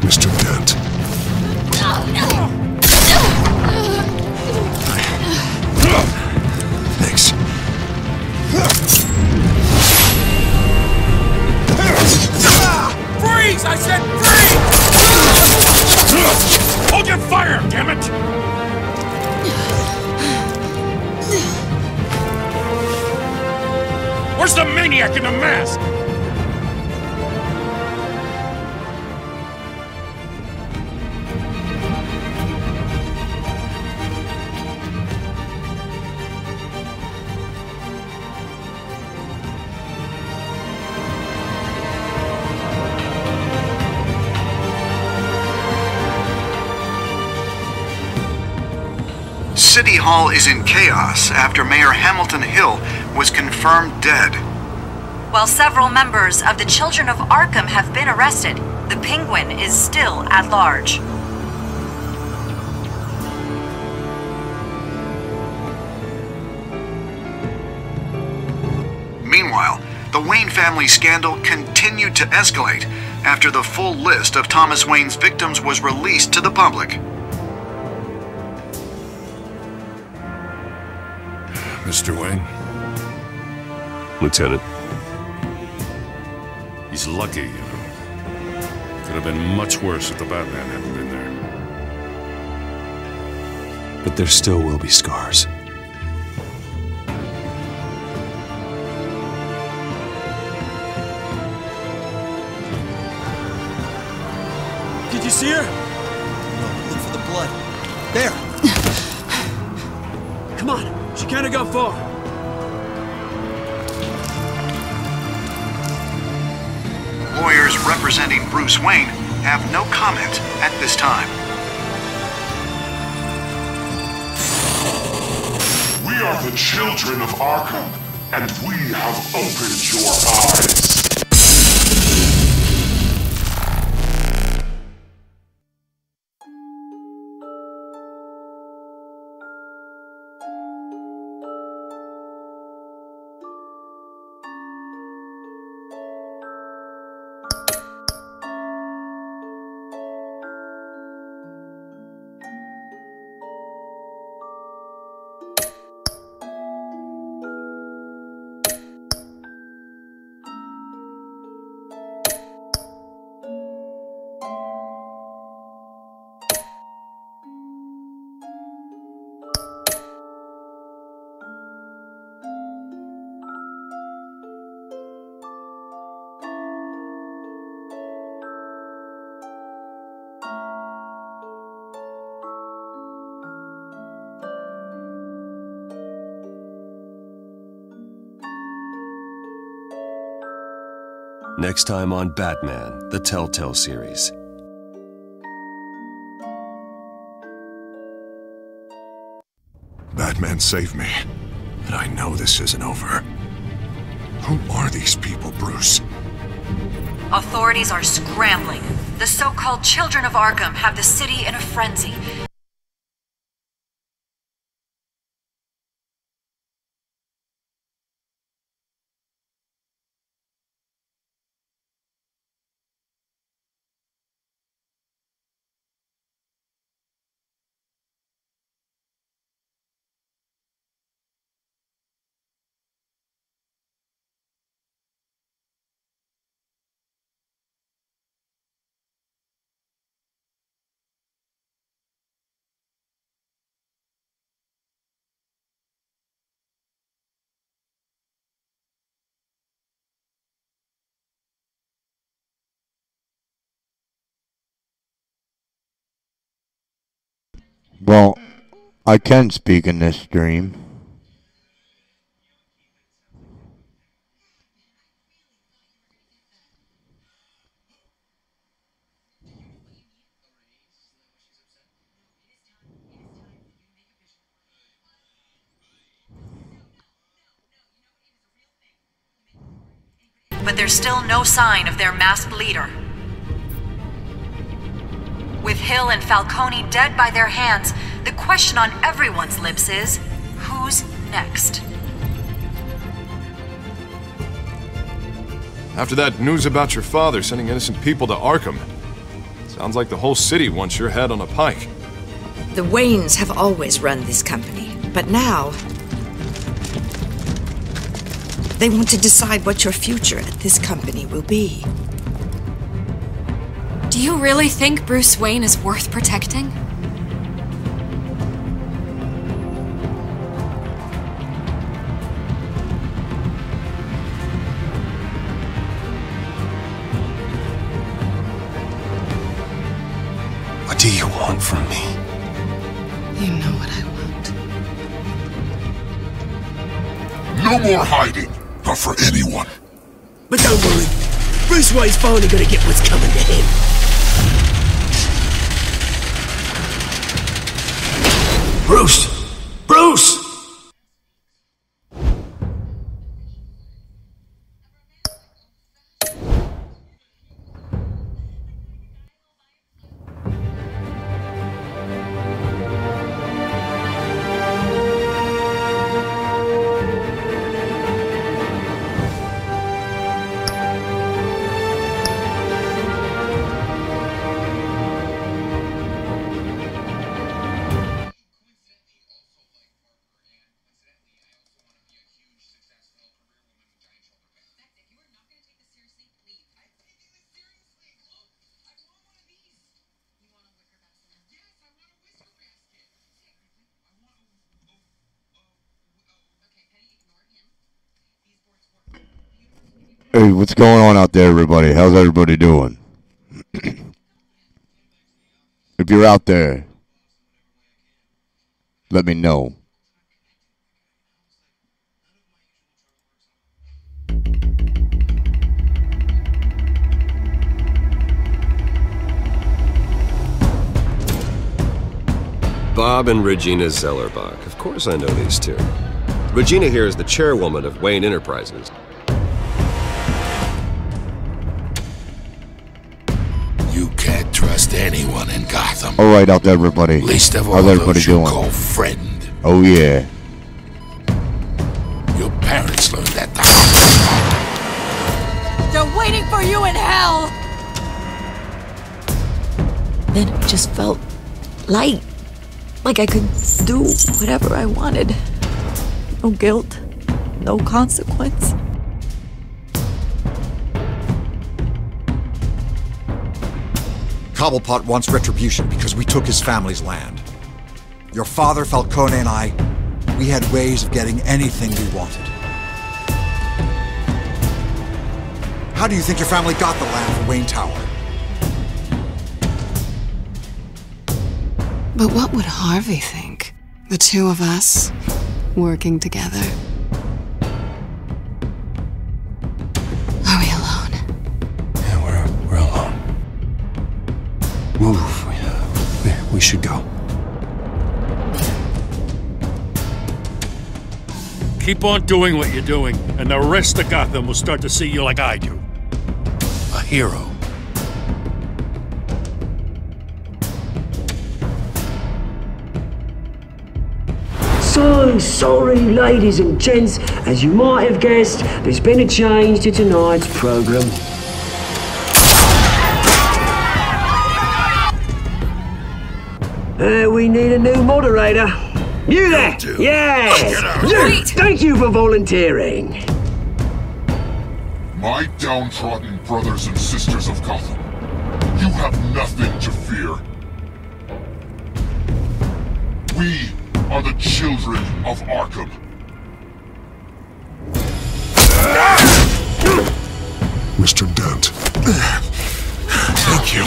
Mr. Dent. Thanks. Freeze! I said freeze! Hold your fire, damn it! Where's the maniac in the mask? City Hall is in chaos after Mayor Hamilton Hill was confirmed dead. While several members of the Children of Arkham have been arrested, the Penguin is still at large. Meanwhile, the The Wayne family scandal continued to escalate after the full list of Thomas Wayne's victims was released to the public. Mr. Wayne? Lieutenant. He's lucky, you know. Could have been much worse if the Batman hadn't been there. But there still will be scars. Did you see her? No, look for the blood. There! Come on, she can't have gone far. Lawyers representing Bruce Wayne have no comment at this time. We are the children of Arkham, and we have opened your eyes. Next time on Batman, the Telltale series. Batman saved me, but I know this isn't over. Who are these people, Bruce? Authorities are scrambling. The so-called Children of Arkham have the city in a frenzy. Well, I can speak in this dream. But there's still no sign of their masked leader. With Hill and Falcone dead by their hands, the question on everyone's lips is, who's next? After that news about your father sending innocent people to Arkham, sounds like the whole city wants your head on a pike. The Waynes have always run this company, but now they want to decide what your future at this company will be. Do you really think Bruce Wayne is worth protecting? What do you want from me? You know what I want. No more hiding, not for anyone. But don't worry, Bruce Wayne's finally gonna get what's coming to him. Bruce! Bruce! Hey, what's going on out there, everybody? How's everybody doing? If you're out there, let me know. Bob and Regina Zellerbach. Of course I know these two. Regina here is the chairwoman of Wayne Enterprises. You can't trust anyone in Gotham. All right, out there, everybody. Least of all How's everybody those you doing? call friend. Oh yeah. Your parents learned that. They're waiting for you in hell! Then it just felt light. Like I could do whatever I wanted. No guilt, no consequence. Cobblepot wants retribution because we took his family's land. Your father, Falcone, and I, we had ways of getting anything we wanted. How do you think your family got the land for Wayne Tower? But what would Harvey think? The two of us working together. Are we alone? Yeah, we're alone. Move. We should go. Keep on doing what you're doing, and the rest of Gotham will start to see you like I do. A hero. So sorry, ladies and gents. As you might have guessed, there's been a change to tonight's program. We need a new moderator. You there? Yes! You! Thank you for volunteering. My downtrodden brothers and sisters of Gotham, you have nothing to fear. We are the children of Arkham. Mr. Dent. Thank you.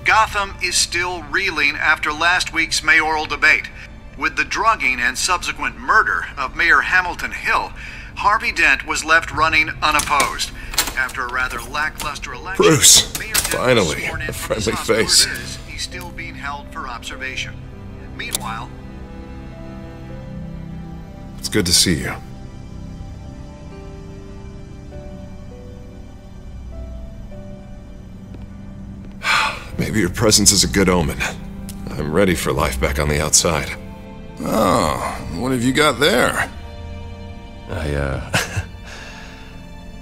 Gotham is still reeling after last week's mayoral debate. With the drugging and subsequent murder of Mayor Hamilton Hill, Harvey Dent was left running unopposed. After a rather lackluster election, Bruce, Mayor Dent finally, was sworn in a from the friendly hospital face. it is. He's still being held for observation. Meanwhile, It's good to see you. Maybe your presence is a good omen. I'm ready for life back on the outside. Oh, what have you got there?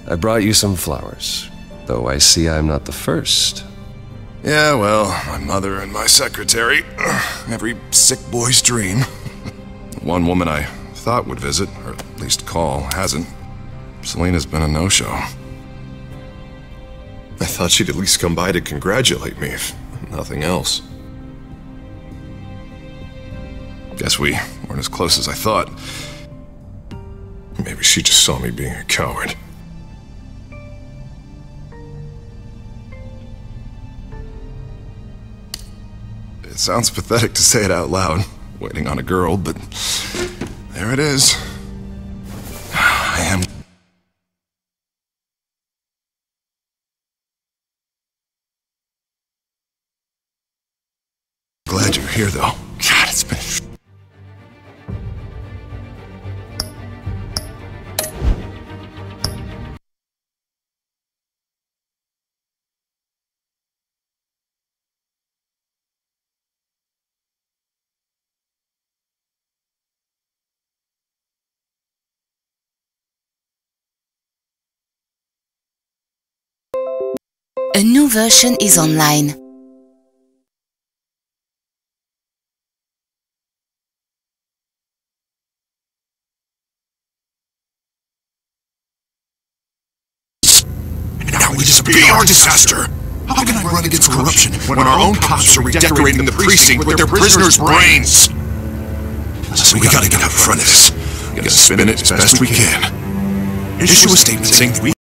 I brought you some flowers, though I see I'm not the first. Yeah, well, my mother and my secretary. Every sick boy's dream. One woman I thought would visit, or at least call, hasn't. Selena's been a no-show. I thought she'd at least come by to congratulate me, if nothing else. Guess we weren't as close as I thought. Maybe she just saw me being a coward. It sounds pathetic to say it out loud, waiting on a girl, but there it is. I am glad you're here, though. God, it's been A new version is online. Now it is beyond disaster. How can I run against corruption when our own cops are redecorating the precinct with their prisoners' brains? So we gotta get out in front of this. We gotta spin it as best we can. Issue a statement saying we